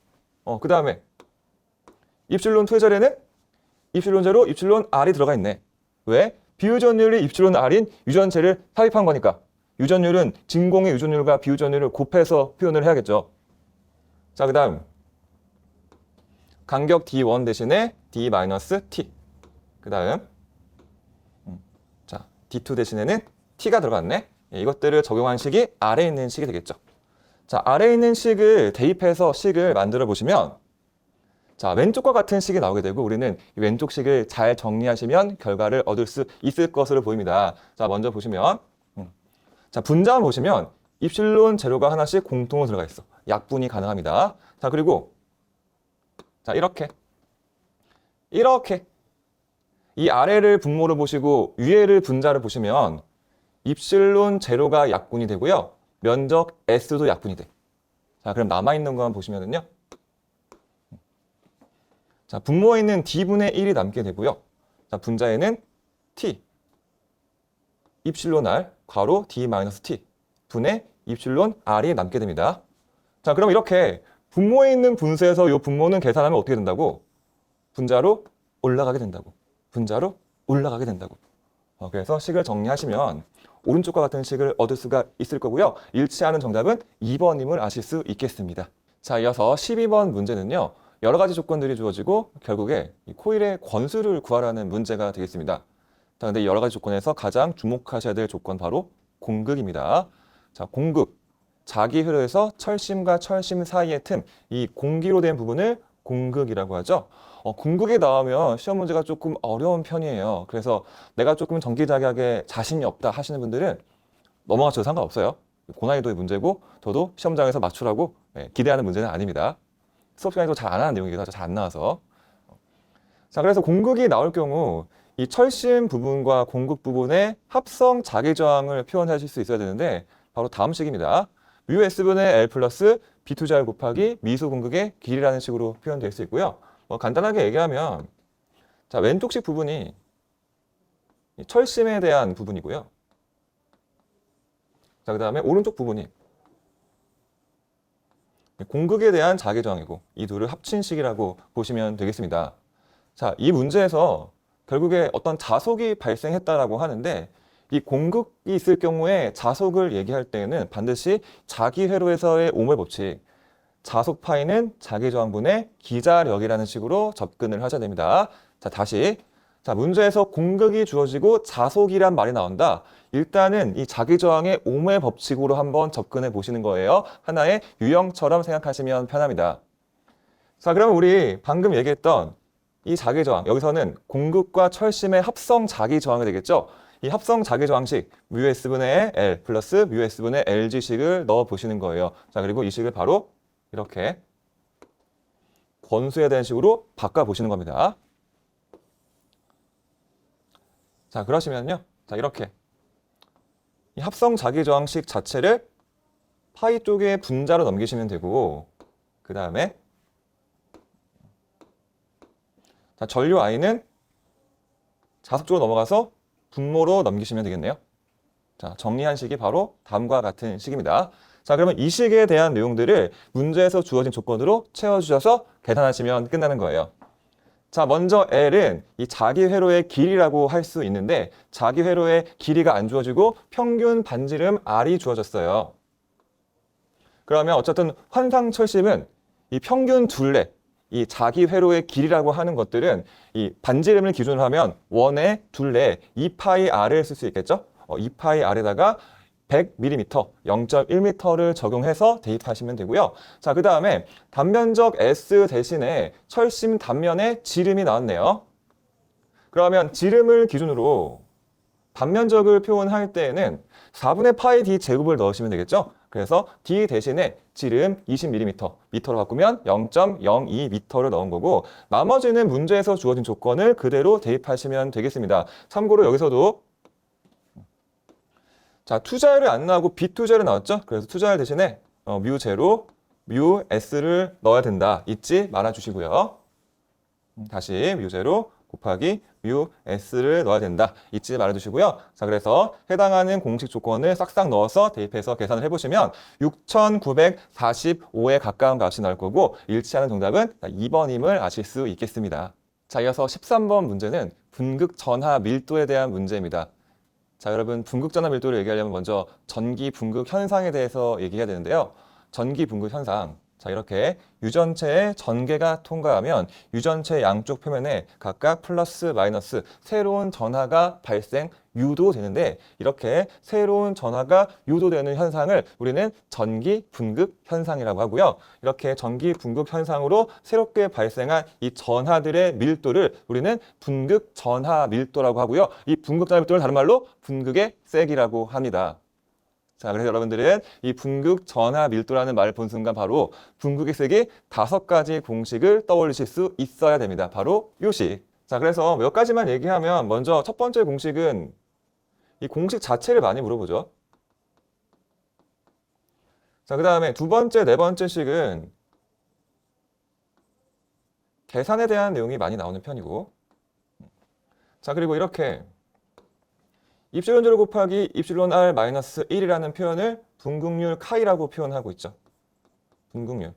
그 다음에 입실론 2의 자리에는 입실론 제로, 입실론 R이 들어가 있네. 왜? 비유전율이 입실론 R인 유전체를 삽입한 거니까. 유전율은 진공의 유전율과 비유전율을 곱해서 표현을 해야겠죠. 자, 그 다음 간격 D1 대신에 D-T. 그 다음 자, D2 대신에는 T가 들어갔네. 이것들을 적용한 식이 아래에 있는 식이 되겠죠. 자, 아래에 있는 식을 대입해서 식을 만들어 보시면 자, 왼쪽과 같은 식이 나오게 되고 우리는 이 왼쪽 식을 잘 정리하시면 결과를 얻을 수 있을 것으로 보입니다. 자, 먼저 보시면 자, 분자만 보시면 입실론 제로가 하나씩 공통으로 들어가 있어. 약분이 가능합니다. 자, 그리고 자, 이렇게 이렇게 이 아래를 분모를 보시고 위에를 분자를 보시면 입실론 제로가 약분이 되고요. 면적 S도 약분이 돼. 자, 그럼 남아있는 것만 보시면은요. 자, 분모에 있는 D분의 1이 남게 되고요. 자, 분자에는 T, 입실론 R, 괄호 D-T, 분의 입실론 R이 남게 됩니다. 자, 그럼 이렇게 분모에 있는 분수에서 이 분모는 계산하면 어떻게 된다고? 분자로 올라가게 된다고. 분자로 올라가게 된다고. 그래서 식을 정리하시면 오른쪽과 같은 식을 얻을 수가 있을 거고요. 일치하는 정답은 2번임을 아실 수 있겠습니다. 자, 이어서 12번 문제는요. 여러 가지 조건들이 주어지고 결국에 이 코일의 권수를 구하라는 문제가 되겠습니다. 자, 근데 여러 가지 조건에서 가장 주목하셔야 될 조건 바로 공극입니다. 자, 공극. 자기 회로에서 철심과 철심 사이의 틈, 이 공기로 된 부분을 공극이라고 하죠. 공극이 나오면 시험 문제가 조금 어려운 편이에요. 그래서 내가 조금 전기자기하게 자신이 없다 하시는 분들은 넘어가셔도 상관없어요. 고난이도의 문제고 저도 시험장에서 맞추라고 기대하는 문제는 아닙니다. 수업 시간에도 잘 안 하는 내용이기도 하죠. 잘 안 나와서. 자, 그래서 공극이 나올 경우 이 철심 부분과 공극 부분의 합성 자기저항을 표현하실 수 있어야 되는데 바로 다음 식입니다. 뮤 S분의 L 플러스 B2잘 곱하기 미수 공극의 길이라는 식으로 표현될 수 있고요. 간단하게 얘기하면 자, 왼쪽식 부분이 철심에 대한 부분이고요. 자, 그 다음에 오른쪽 부분이 공극에 대한 자기저항이고 이 둘을 합친 식이라고 보시면 되겠습니다. 자, 이 문제에서 결국에 어떤 자속이 발생했다라고 하는데 이 공극이 있을 경우에 자속을 얘기할 때에는 반드시 자기 회로에서의 오물 법칙, 자속 파이는 자기저항분의 기자력이라는 식으로 접근을 하셔야 됩니다. 자, 다시. 자, 문제에서 공극이 주어지고 자속이란 말이 나온다. 일단은 이 자기저항의 오물 법칙으로 한번 접근해 보시는 거예요. 하나의 유형처럼 생각하시면 편합니다. 자, 그러면 우리 방금 얘기했던 이 자기저항, 여기서는 공극과 철심의 합성 자기저항이 되겠죠? 이 합성 자기저항식 뮤 S분의 L 플러스 뮤 S분의 LG식을 넣어 보시는 거예요. 자, 그리고 이 식을 바로 이렇게 권수에 대한 식으로 바꿔 보시는 겁니다. 자, 그러시면요. 자, 이렇게 이 합성 자기저항식 자체를 파이 쪽에 분자로 넘기시면 되고 그 다음에 자, 전류 I는 자속 쪽으로 넘어가서 분모로 넘기시면 되겠네요. 자, 정리한 식이 바로 다음과 같은 식입니다. 자, 그러면 이 식에 대한 내용들을 문제에서 주어진 조건으로 채워주셔서 계산하시면 끝나는 거예요. 자, 먼저 L은 이 자기 회로의 길이라고 할 수 있는데 자기 회로의 길이가 안 주어지고 평균 반지름 R이 주어졌어요. 그러면 어쨌든 환상철심은 이 평균 둘레, 이 자기 회로의 길이라고 하는 것들은 이 반지름을 기준으로 하면 원의 둘레 2파이 R을 쓸 수 있겠죠? 2파이 R에다가 100mm, 0.1m를 적용해서 대입하시면 되고요. 자, 그 다음에 단면적 S 대신에 철심 단면에 지름이 나왔네요. 그러면 지름을 기준으로 단면적을 표현할 때에는 4분의 파이 D 제곱을 넣으시면 되겠죠? 그래서 D 대신에 지름 20mm, 미터로 바꾸면 0.02m를 넣은 거고 나머지는 문제에서 주어진 조건을 그대로 대입하시면 되겠습니다. 참고로 여기서도 자, 투자율이 안 나오고 비투자율이 나왔죠? 그래서 투자율 대신에 뮤 제로, 뮤 S를 넣어야 된다. 잊지 말아 주시고요. 다시 뮤 제로 곱하기 뮤 S를 넣어야 된다. 잊지 말아 주시고요. 자, 그래서 해당하는 공식 조건을 싹싹 넣어서 대입해서 계산을 해보시면 6,945에 가까운 값이 나올 거고 일치하는 정답은 2번임을 아실 수 있겠습니다. 자, 이어서 13번 문제는 분극 전하 밀도에 대한 문제입니다. 자, 여러분 분극 전하 밀도를 얘기하려면 먼저 전기 분극 현상에 대해서 얘기해야 되는데요. 전기 분극 현상. 자, 이렇게 유전체에 전개가 통과하면 유전체 양쪽 표면에 각각 플러스 마이너스 새로운 전하가 발생 유도되는데 이렇게 새로운 전하가 유도되는 현상을 우리는 전기 분극 현상이라고 하고요. 이렇게 전기 분극 현상으로 새롭게 발생한 이 전하들의 밀도를 우리는 분극 전하 밀도라고 하고요. 이 분극 전하 밀도를 다른 말로 분극의 세기라고 합니다. 자, 그래서 여러분들은 이 분극 전하 밀도라는 말을 본 순간 바로 분극의 세기 5가지 공식을 떠올리실 수 있어야 됩니다. 바로 요식. 자, 그래서 몇 가지만 얘기하면 먼저 첫 번째 공식은 이 공식 자체를 많이 물어보죠. 자, 그 다음에 두 번째, 네 번째 식은 계산에 대한 내용이 많이 나오는 편이고, 자, 그리고 이렇게 입실론 제로 곱하기 입실론 R 마이너스 1이라는 표현을 분극률 카이라고 표현하고 있죠. 분극률.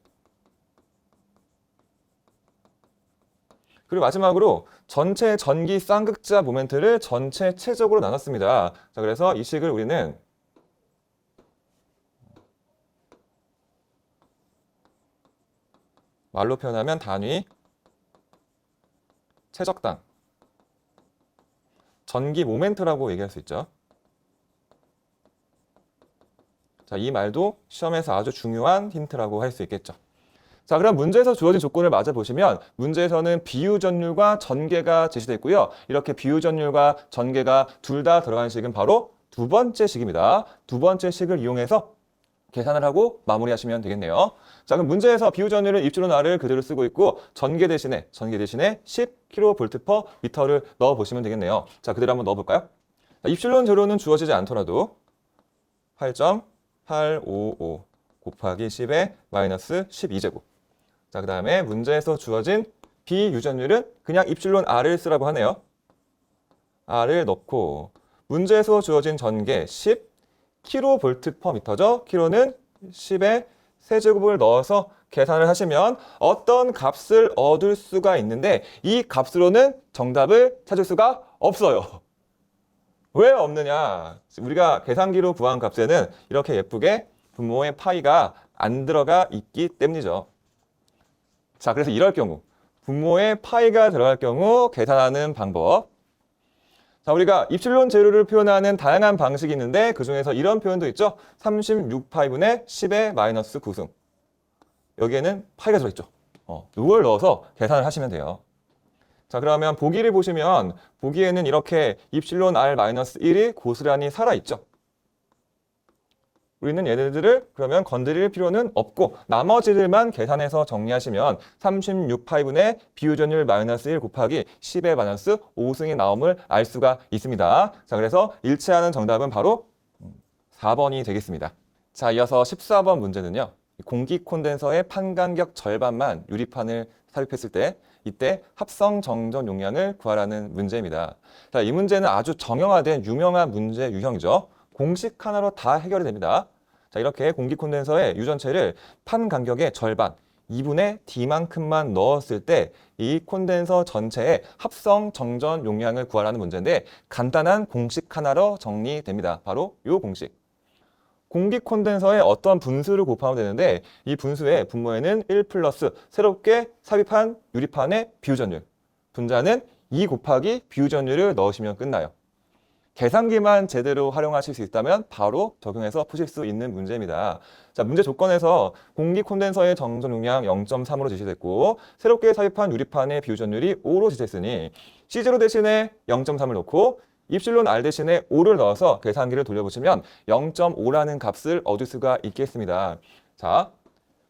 그리고 마지막으로 전체 전기 쌍극자 모멘트를 전체 체적으로 나눴습니다. 자, 그래서 이 식을 우리는 말로 표현하면 단위 최적당 전기 모멘트라고 얘기할 수 있죠. 자, 이 말도 시험에서 아주 중요한 힌트라고 할 수 있겠죠. 자, 그럼 문제에서 주어진 조건을 맞아보시면 문제에서는 비유전율과 전개가 제시되어 있고요. 이렇게 비유전율과 전개가 둘 다 들어간 식은 바로 두 번째 식입니다. 두 번째 식을 이용해서 계산을 하고 마무리하시면 되겠네요. 자, 그럼 문제에서 비유전율은 입실론 R을 그대로 쓰고 있고 전개 대신에 10kV/m를 넣어보시면 되겠네요. 자, 그대로 한번 넣어볼까요? 자, 입실론 제로는 주어지지 않더라도 8.855 곱하기 10의 마이너스 12제곱. 자, 그 다음에 문제에서 주어진 비유전율은 그냥 입실론 R을 쓰라고 하네요. R을 넣고 문제에서 주어진 전개 10kV/m죠. k로는 10의 세제곱을 넣어서 계산을 하시면 어떤 값을 얻을 수가 있는데 이 값으로는 정답을 찾을 수가 없어요. 왜 없느냐? 우리가 계산기로 구한 값에는 이렇게 예쁘게 분모의 파이가 안 들어가 있기 때문이죠. 자, 그래서 이럴 경우 분모의 파이가 들어갈 경우 계산하는 방법. 자, 우리가 입실론 제로를 표현하는 다양한 방식이 있는데 그중에서 이런 표현도 있죠. 36파이분의 10의 마이너스 9승. 여기에는 파이가 들어있죠. 이걸 넣어서 계산을 하시면 돼요. 자, 그러면 보기를 보시면 보기에는 이렇게 입실론 R 마이너스 1이 고스란히 살아있죠. 우리는 얘네들을 그러면 건드릴 필요는 없고 나머지들만 계산해서 정리하시면 36파이분의 비유전율 마이너스 1 곱하기 10의 마이너스 5승의 나옴을 알 수가 있습니다. 자, 그래서 일치하는 정답은 바로 4번이 되겠습니다. 자, 이어서 14번 문제는요. 공기 콘덴서의 판 간격 절반만 유리판을 삽입했을 때 이때 합성 정전 용량을 구하라는 문제입니다. 자, 이 문제는 아주 정형화된 유명한 문제 유형이죠. 공식 하나로 다 해결이 됩니다. 자, 이렇게 공기 콘덴서의 유전체를 판 간격의 절반, 2분의 D만큼만 넣었을 때 이 콘덴서 전체의 합성 정전 용량을 구하라는 문제인데 간단한 공식 하나로 정리됩니다. 바로 이 공식. 공기 콘덴서에 어떤 분수를 곱하면 되는데 이 분수의 분모에는 1 플러스 새롭게 삽입한 유리판의 비유전율, 분자는 2 곱하기 비유전율을 넣으시면 끝나요. 계산기만 제대로 활용하실 수 있다면 바로 적용해서 푸실 수 있는 문제입니다. 자, 문제 조건에서 공기 콘덴서의 정전 용량 0.3으로 제시됐고 새롭게 삽입한 유리판의 비유전율이 5로 제시됐으니 C0 대신에 0.3을 넣고 입실론 R 대신에 5를 넣어서 계산기를 돌려보시면 0.5라는 값을 얻을 수가 있겠습니다. 자,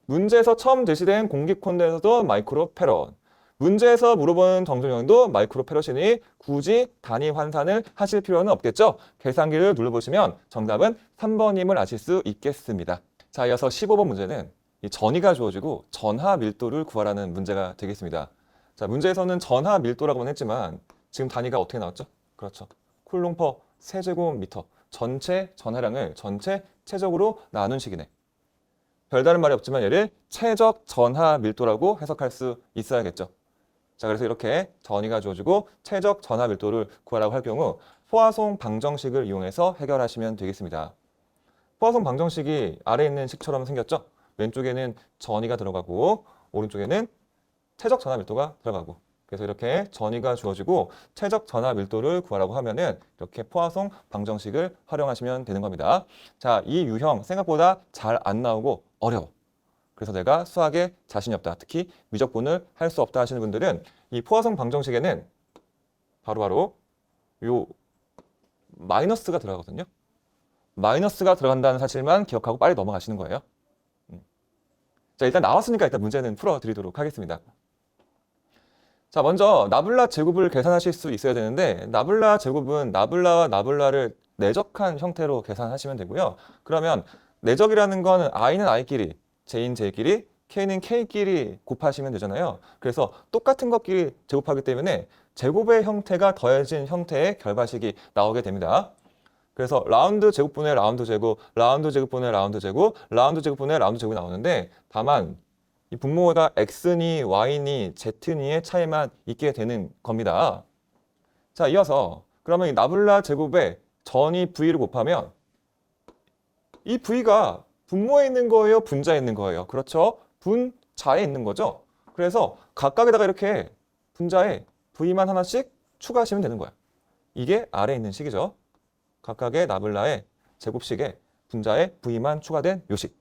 문제에서 처음 제시된 공기 콘덴서도 마이크로패럿. 문제에서 물어보는 정전용도 마이크로패럿이니 굳이 단위 환산을 하실 필요는 없겠죠? 계산기를 눌러보시면 정답은 3번임을 아실 수 있겠습니다. 자, 이어서 15번 문제는 이 전위가 주어지고 전하 밀도를 구하라는 문제가 되겠습니다. 자, 문제에서는 전하 밀도라고는 했지만 지금 단위가 어떻게 나왔죠? 그렇죠. 쿨롱 퍼 세제곱미터. 전체 전하량을 전체 최적으로 나눈 식이네. 별다른 말이 없지만 얘를 최적 전하 밀도라고 해석할 수 있어야겠죠. 자, 그래서 이렇게 전위가 주어지고 최적 전하 밀도를 구하라고 할 경우 포화송 방정식을 이용해서 해결하시면 되겠습니다. 포화송 방정식이 아래에 있는 식처럼 생겼죠. 왼쪽에는 전위가 들어가고 오른쪽에는 최적 전하 밀도가 들어가고 그래서 이렇게 전위가 주어지고 최적 전하 밀도를 구하라고 하면은 이렇게 포화송 방정식을 활용하시면 되는 겁니다. 자, 이 유형 생각보다 잘 안 나오고 어려워. 그래서 내가 수학에 자신이 없다. 특히 미적분을 할 수 없다 하시는 분들은 이 포화송 방정식에는 바로바로 요 마이너스가 들어가거든요. 마이너스가 들어간다는 사실만 기억하고 빨리 넘어가시는 거예요. 자, 일단 나왔으니까 일단 문제는 풀어드리도록 하겠습니다. 자, 먼저 나블라 제곱을 계산하실 수 있어야 되는데 나블라 제곱은 나블라와 나블라를 내적한 형태로 계산하시면 되고요. 그러면 내적이라는 거는 i는 i끼리, j는 j끼리, k는 k끼리 곱하시면 되잖아요. 그래서 똑같은 것끼리 제곱하기 때문에 제곱의 형태가 더해진 형태의 결과식이 나오게 됩니다. 그래서 라운드 제곱분의 라운드 제곱, 라운드 제곱분의 라운드 제곱, 라운드 제곱분의 라운드 제곱이 나오는데 다만 이 분모가 x니 y니 z니의 차이만 있게 되는 겁니다. 자, 이어서 그러면 이 나블라 제곱에 전이 v를 곱하면 이 v가 분모에 있는 거예요? 분자에 있는 거예요? 그렇죠? 분자에 있는 거죠? 그래서 각각에다가 이렇게 분자에 v만 하나씩 추가하시면 되는 거야. 이게 아래에 있는 식이죠. 각각의 나블라의 제곱식에 분자에 v만 추가된 요 식.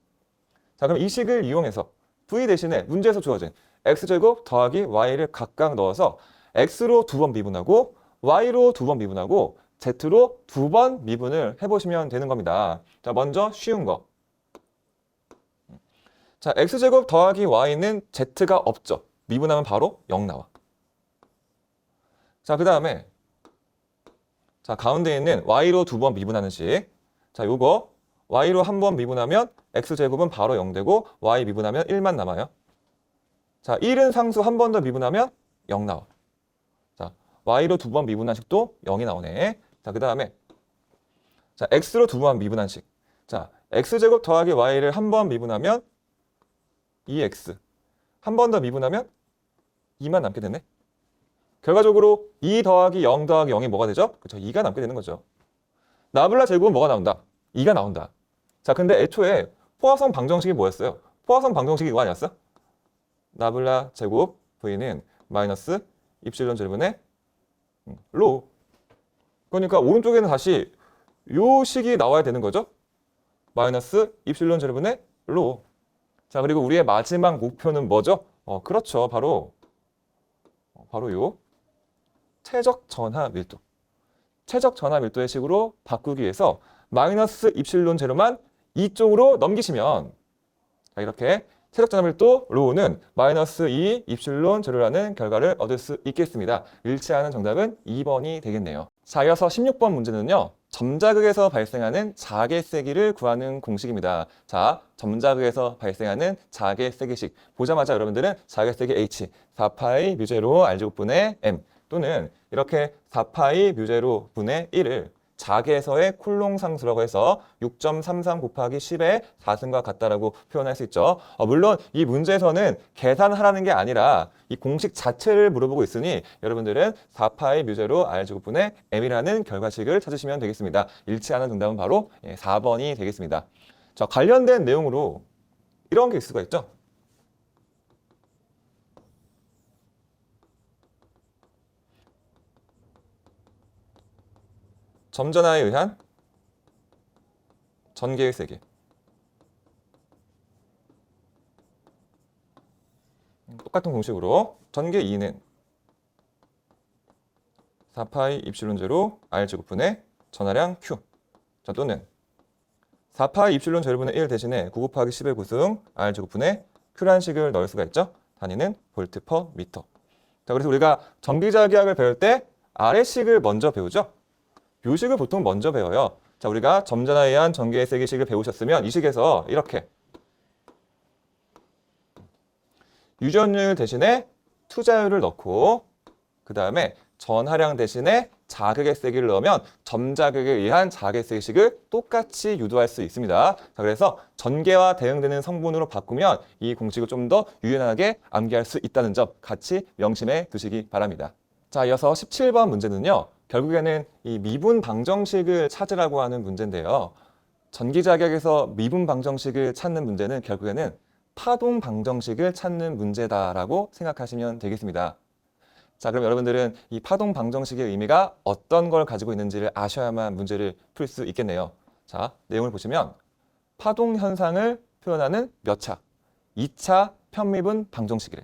자, 그럼 이 식을 이용해서 v 대신에 문제에서 주어진 x제곱 더하기 y를 각각 넣어서 x로 2번 미분하고 y로 2번 미분하고 z로 2번 미분을 해보시면 되는 겁니다. 자, 먼저 쉬운 거. 자, x제곱 더하기 y는 z가 없죠. 미분하면 바로 0 나와. 자, 그 다음에 자, 가운데 있는 y로 2번 미분하는 식. 자, 요거 y로 한 번 미분하면 x제곱은 바로 0 되고 y 미분하면 1만 남아요. 자, 1은 상수 한 번 더 미분하면 0 나와. 자, y로 2번 미분한 식도 0이 나오네. 자, 그 다음에 자, x로 2번 미분한 식. 자, x제곱 더하기 y를 한 번 미분하면 2x. 한 번 더 미분하면 2만 남게 되네. 결과적으로 2 더하기 0 더하기 0이 뭐가 되죠? 그렇죠. 2가 남게 되는 거죠. 나블라 제곱은 뭐가 나온다? 2가 나온다. 자, 근데 애초에 포화성 방정식이 뭐였어요? 포화성 방정식이 이거 아니었어? 나블라 제곱 v는 마이너스 입실론 제곱분의 로. 그러니까 오른쪽에는 다시 요 식이 나와야 되는 거죠? 마이너스 입실론 제곱분의 로. 자, 그리고 우리의 마지막 목표는 뭐죠? 그렇죠. 바로 요 최적 전하 밀도. 최적 전하 밀도의 식으로 바꾸기 위해서 마이너스 입실론 제로만 이쪽으로 넘기시면 자, 이렇게 최적 전하 밀도 로우는 마이너스 2 입실론 제로라는 결과를 얻을 수 있겠습니다. 일치하는 정답은 2번이 되겠네요. 자, 이어서 16번 문제는요. 점자극에서 발생하는 자개 세기를 구하는 공식입니다. 자, 점자극에서 발생하는 자개 세기식. 보자마자 여러분들은 자개 세기 h 4파이 뮤제로 r제곱분의 m 또는 이렇게 4파이 뮤제로 분의 1을 자개에서의 쿨롱 상수라고 해서 6.33 곱하기 10의 4승과 같다라고 표현할 수 있죠. 물론 이 문제에서는 계산하라는 게 아니라 이 공식 자체를 물어보고 있으니 여러분들은 4파이 뮤제로 r제곱분의 m이라는 결과식을 찾으시면 되겠습니다. 일치하는 정답은 바로 4번이 되겠습니다. 자, 관련된 내용으로 이런 게 있을 수가 있죠. 점전하에 의한 전개의 세기. 똑같은 공식으로 전개 2는 4파이 입실론 제로 r제곱분의 전하량 q. 자, 또는 4파이 입실론 제로분의 1 대신에 9 곱하기 10의 구승 r제곱분의 q라는 식을 넣을 수가 있죠. 단위는 볼트 퍼 미터. 자, 그래서 우리가 전기자기학을 배울 때 아래식을 먼저 배우죠. 요 식을 보통 먼저 배워요. 자, 우리가 점전하에 의한 전개의 세기식을 배우셨으면 이 식에서 이렇게 유전율 대신에 투자율을 넣고 그 다음에 전하량 대신에 자극의 세기를 넣으면 점자극에 의한 자극의 세기식을 똑같이 유도할 수 있습니다. 자, 그래서 전개와 대응되는 성분으로 바꾸면 이 공식을 좀 더 유연하게 암기할 수 있다는 점 같이 명심해 두시기 바랍니다. 자, 이어서 17번 문제는요. 결국에는 이 미분 방정식을 찾으라고 하는 문제인데요. 전기자격에서 미분 방정식을 찾는 문제는 결국에는 파동 방정식을 찾는 문제다라고 생각하시면 되겠습니다. 자, 그럼 여러분들은 이 파동 방정식의 의미가 어떤 걸 가지고 있는지를 아셔야만 문제를 풀 수 있겠네요. 자, 내용을 보시면 파동 현상을 표현하는 몇 차? 2차 편미분 방정식이래.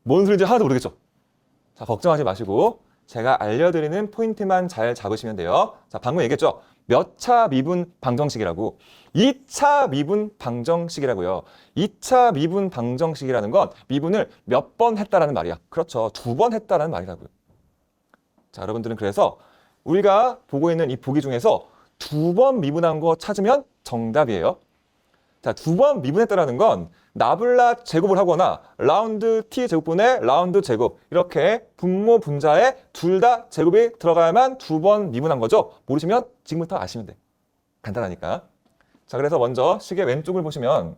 뭔 소리인지 하나도 모르겠죠? 자, 걱정하지 마시고 제가 알려드리는 포인트만 잘 잡으시면 돼요. 자, 방금 얘기했죠? 몇 차 미분 방정식이라고. 2차 미분 방정식이라고요. 2차 미분 방정식이라는 건 미분을 몇 번 했다라는 말이야. 그렇죠. 2번 했다라는 말이라고요. 자, 여러분들은 그래서 우리가 보고 있는 이 보기 중에서 2번 미분한 거 찾으면 정답이에요. 자, 2번 미분했다라는 건 나블라 제곱을 하거나 라운드 t 제곱분의 라운드 제곱 이렇게 분모 분자에 둘 다 제곱이 들어가야만 2번 미분한 거죠. 모르시면 지금부터 아시면 돼. 간단하니까. 자, 그래서 먼저 식의 왼쪽을 보시면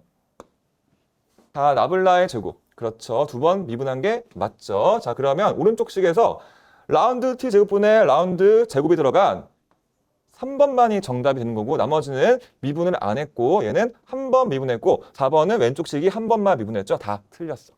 다 나블라의 제곱. 그렇죠. 2번 미분한 게 맞죠. 자, 그러면 오른쪽 식에서 라운드 t 제곱분의 라운드 제곱이 들어간 3번만이 정답이 되는 거고 나머지는 미분을 안 했고 얘는 한 번 미분했고 4번은 왼쪽 식이 한 번만 미분했죠. 다 틀렸어.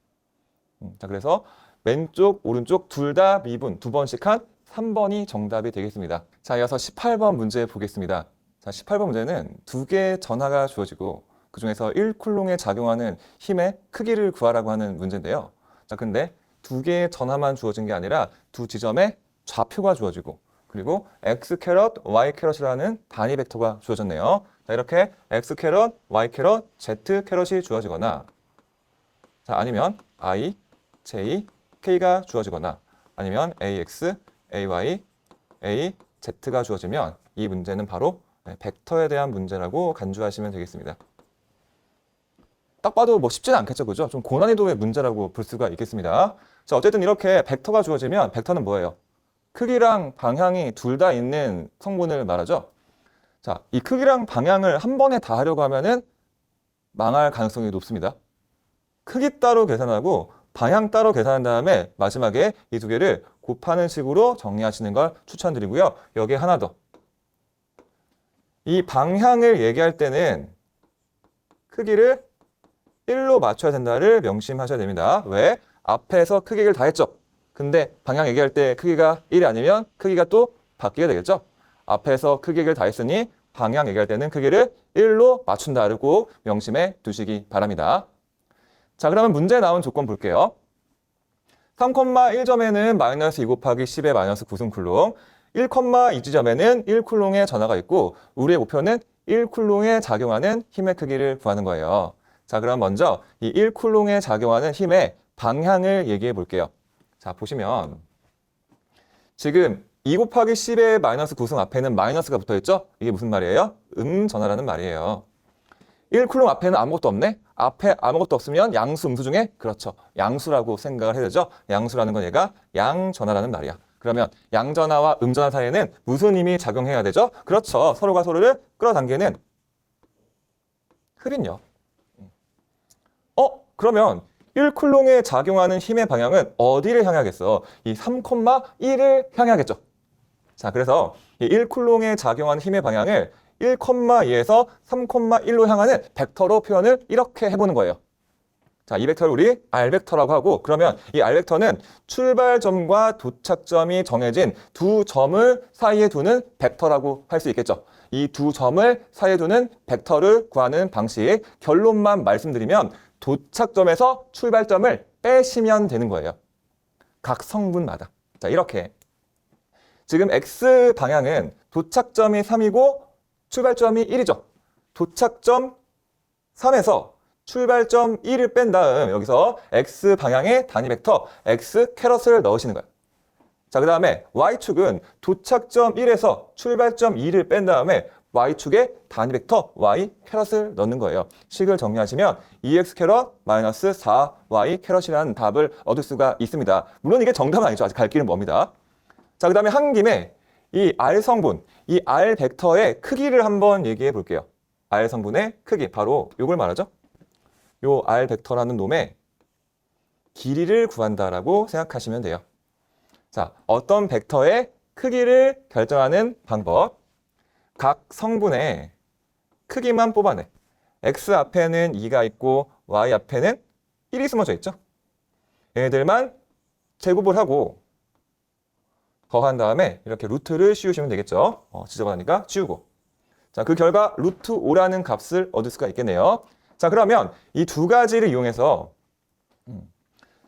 자, 그래서 왼쪽, 오른쪽 둘 다 미분 2번씩 한 3번이 정답이 되겠습니다. 자, 이어서 18번 문제 보겠습니다. 자, 18번 문제는 두 개의 전하가 주어지고 그중에서 1쿨롱에 작용하는 힘의 크기를 구하라고 하는 문제인데요. 자, 근데 두 개의 전하만 주어진 게 아니라 두 지점에 좌표가 주어지고 그리고 x 캐럿, y 캐럿이라는 단위 벡터가 주어졌네요. 자, 이렇게 x 캐럿, y 캐럿, z 캐럿이 주어지거나 자, 아니면 i, j, k가 주어지거나 아니면 ax, ay, a, z가 주어지면 이 문제는 바로 벡터에 대한 문제라고 간주하시면 되겠습니다. 딱 봐도 뭐 쉽지는 않겠죠, 그죠? 좀 고난이도의 문제라고 볼 수가 있겠습니다. 자, 어쨌든 이렇게 벡터가 주어지면 벡터는 뭐예요? 크기랑 방향이 둘 다 있는 성분을 말하죠. 자, 이 크기랑 방향을 한 번에 다 하려고 하면은 망할 가능성이 높습니다. 크기 따로 계산하고 방향 따로 계산한 다음에 마지막에 이 두 개를 곱하는 식으로 정리하시는 걸 추천드리고요. 여기에 하나 더. 이 방향을 얘기할 때는 크기를 1로 맞춰야 된다를 명심하셔야 됩니다. 왜? 앞에서 크기를 다 했죠. 근데 방향 얘기할 때 크기가 1이 아니면 크기가 또 바뀌게 되겠죠. 앞에서 크기를 다 했으니 방향 얘기할 때는 크기를 1로 맞춘다를 꼭 명심해 두시기 바랍니다. 자, 그러면 문제에 나온 조건 볼게요. 3,1점에는 마이너스 2 곱하기 10의 마이너스 9승쿨롱 1,2지점에는 1쿨롱의 전하가 있고 우리의 목표는 1쿨롱에 작용하는 힘의 크기를 구하는 거예요. 자, 그럼 먼저 이 1쿨롱에 작용하는 힘의 방향을 얘기해 볼게요. 자, 보시면 지금 2 곱하기 10의 마이너스 9승 앞에는 마이너스가 붙어있죠? 이게 무슨 말이에요? 전하라는 말이에요. 1쿨롱 앞에는 아무것도 없네? 앞에 아무것도 없으면 양수, 음수 중에? 그렇죠. 양수라고 생각을 해야 되죠? 양수라는 건 얘가 양전하라는 말이야. 그러면 양전하와 음전하 사이에는 무슨 힘이 작용해야 되죠? 그렇죠. 서로가 서로를 끌어당기는 흡인력. 그러면 1쿨롱에 작용하는 힘의 방향은 어디를 향하겠어? 이 3,1을 향하겠죠. 자, 그래서 이 1쿨롱에 작용하는 힘의 방향을 1,2에서 3,1로 향하는 벡터로 표현을 이렇게 해보는 거예요. 자, 이 벡터를 우리 R벡터라고 하고 그러면 이 R벡터는 출발점과 도착점이 정해진 두 점을 사이에 두는 벡터라고 할 수 있겠죠. 이 두 점을 사이에 두는 벡터를 구하는 방식 결론만 말씀드리면 도착점에서 출발점을 빼시면 되는 거예요. 각 성분마다. 자, 이렇게 지금 X 방향은 도착점이 3이고 출발점이 1이죠. 도착점 3에서 출발점 1을 뺀 다음 여기서 X 방향의 단위 벡터 X 캐럿을 넣으시는 거예요. 자, 그 다음에 Y축은 도착점 1에서 출발점 2를 뺀 다음에 Y축에 단위 벡터 Y 캐럿을 넣는 거예요. 식을 정리하시면 2X 캐럿 마이너스 4Y 캐럿이라는 답을 얻을 수가 있습니다. 물론 이게 정답은 아니죠. 아직 갈 길은 멉니다. 자, 그 다음에 한 김에 이 R 성분, 이 R 벡터의 크기를 한번 얘기해 볼게요. R 성분의 크기, 바로 이걸 말하죠. 요 R 벡터라는 놈의 길이를 구한다라고 생각하시면 돼요. 자, 어떤 벡터의 크기를 결정하는 방법. 각 성분의 크기만 뽑아내. X 앞에는 2가 있고 Y 앞에는 1이 숨어져 있죠. 얘네들만 제곱을 하고 더한 다음에 이렇게 루트를 씌우시면 되겠죠. 지저분하니까 치우고. 자, 그 결과 루트 5라는 값을 얻을 수가 있겠네요. 자, 그러면 이 두 가지를 이용해서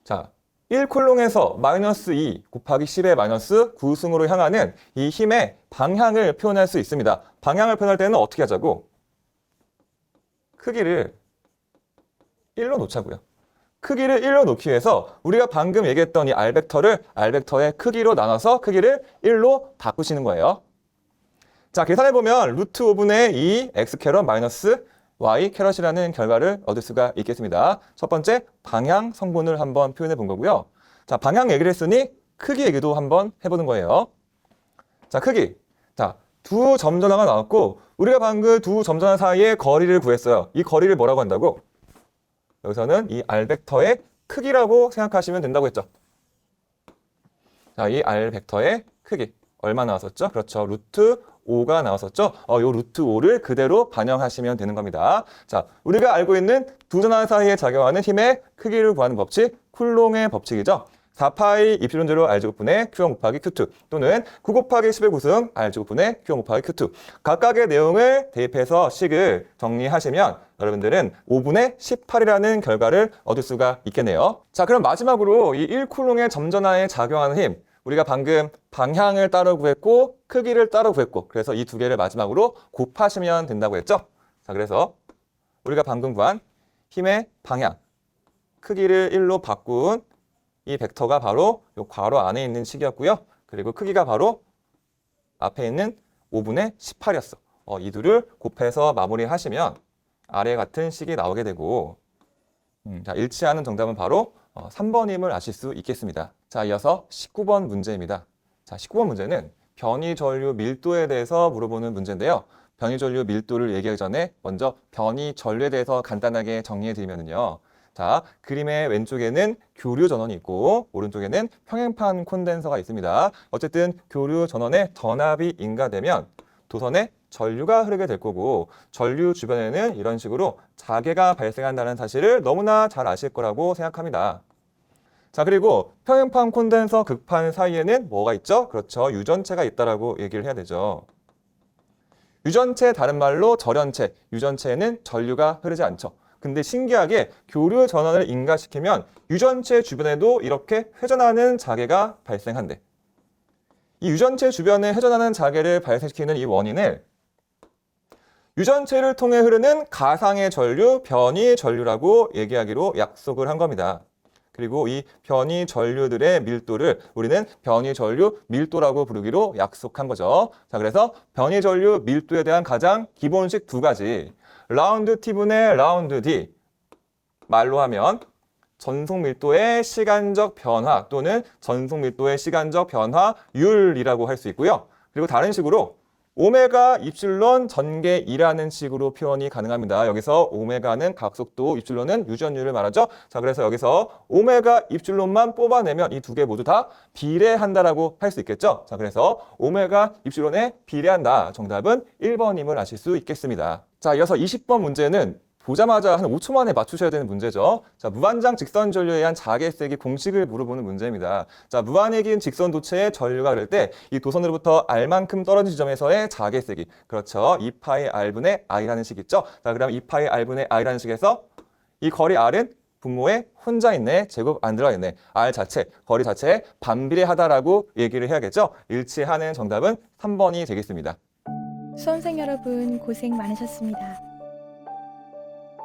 자, 1콜롱에서 마이너스 2 곱하기 10의 마이너스 9승으로 향하는 이 힘의 방향을 표현할 수 있습니다. 방향을 표현할 때는 어떻게 하자고? 크기를 1로 놓자고요. 크기를 1로 놓기 위해서 우리가 방금 얘기했던 이 R벡터를 R벡터의 크기로 나눠서 크기를 1로 바꾸시는 거예요. 자, 계산해보면 루트 5분의 2 x 캐럿 마이너스 y 캐럿이라는 결과를 얻을 수가 있겠습니다. 첫 번째, 방향 성분을 한번 표현해 본 거고요. 자, 방향 얘기를 했으니 크기 얘기도 한번 해보는 거예요. 자, 크기. 자, 두 점전화가 나왔고 우리가 방금 두 점전화 사이의 거리를 구했어요. 이 거리를 뭐라고 한다고? 여기서는 이 R벡터의 크기라고 생각하시면 된다고 했죠. 자, 이 R벡터의 크기 얼마 나왔었죠? 그렇죠. 루트 5가 나왔었죠. 요 루트 5를 그대로 반영하시면 되는 겁니다. 자, 우리가 알고 있는 두 전화 사이에 작용하는 힘의 크기를 구하는 법칙, 쿨롱의 법칙이죠. 4파이 입실론 제로 R제곱분의 Q1 곱하기 Q2 또는 9 곱하기 10의 구승 R제곱분의 Q1 곱하기 Q2 각각의 내용을 대입해서 식을 정리하시면 여러분들은 5분의 18이라는 결과를 얻을 수가 있겠네요. 자, 그럼 마지막으로 이 1쿨롱의 점전화에 작용하는 힘 우리가 방금 방향을 따로 구했고 크기를 따로 구했고 그래서 이 두 개를 마지막으로 곱하시면 된다고 했죠. 자, 그래서 우리가 방금 구한 힘의 방향 크기를 1로 바꾼 이 벡터가 바로 이 괄호 안에 있는 식이었고요. 그리고 크기가 바로 앞에 있는 5분의 18이었어. 이 둘을 곱해서 마무리하시면 아래 같은 식이 나오게 되고 자, 일치하는 정답은 바로 3번임을 아실 수 있겠습니다. 자, 이어서 19번 문제입니다. 자, 19번 문제는 변이전류 밀도에 대해서 물어보는 문제인데요. 변이전류 밀도를 얘기하기 전에 먼저 변이전류에 대해서 간단하게 정리해 드리면요. 자, 그림의 왼쪽에는 교류 전원이 있고 오른쪽에는 평행판 콘덴서가 있습니다. 어쨌든 교류 전원에 전압이 인가되면 도선에 전류가 흐르게 될 거고 전류 주변에는 이런 식으로 자개가 발생한다는 사실을 너무나 잘 아실 거라고 생각합니다. 자, 그리고 평행판 콘덴서 극판 사이에는 뭐가 있죠? 그렇죠. 유전체가 있다라고 얘기를 해야 되죠. 유전체, 다른 말로 절연체, 유전체에는 전류가 흐르지 않죠. 근데 신기하게 교류 전원을 인가시키면 유전체 주변에도 이렇게 회전하는 자개가 발생한대. 이 유전체 주변에 회전하는 자개를 발생시키는 이 원인을 유전체를 통해 흐르는 가상의 전류, 변이 전류라고 얘기하기로 약속을 한 겁니다. 그리고 이 변이 전류들의 밀도를 우리는 변이 전류 밀도라고 부르기로 약속한 거죠. 자, 그래서 변이 전류 밀도에 대한 가장 기본식 두 가지. 라운드 T분의 라운드 D. 말로 하면 전속 밀도의 시간적 변화 또는 전속 밀도의 시간적 변화율이라고 할 수 있고요. 그리고 다른 식으로 오메가 입실론 전개 2라는 식으로 표현이 가능합니다. 여기서 오메가는 각속도, 입실론은 유전율을 말하죠. 자, 그래서 여기서 오메가 입실론만 뽑아내면 이 두 개 모두 다 비례한다라고 할 수 있겠죠. 자, 그래서 오메가 입실론에 비례한다. 정답은 1번임을 아실 수 있겠습니다. 자, 이어서 20번 문제는 보자마자 한 5초 만에 맞추셔야 되는 문제죠. 자, 무반장 직선 전류에 의한 자개세기 공식을 물어보는 문제입니다. 자, 무한에 긴 직선 도체에 전류가 흐를 때 이 도선으로부터 R만큼 떨어진 지점에서의 자개세기. 그렇죠. 2파이 R분의 I라는 식 있죠. 자, 그럼 2파이 R분의 I라는 식에서 이 거리 R은 분모에 혼자 있네, 제곱 안 들어가 있네. R 자체, 거리 자체에 반비례하다라고 얘기를 해야겠죠. 일치하는 정답은 3번이 되겠습니다. 수험생 여러분 고생 많으셨습니다.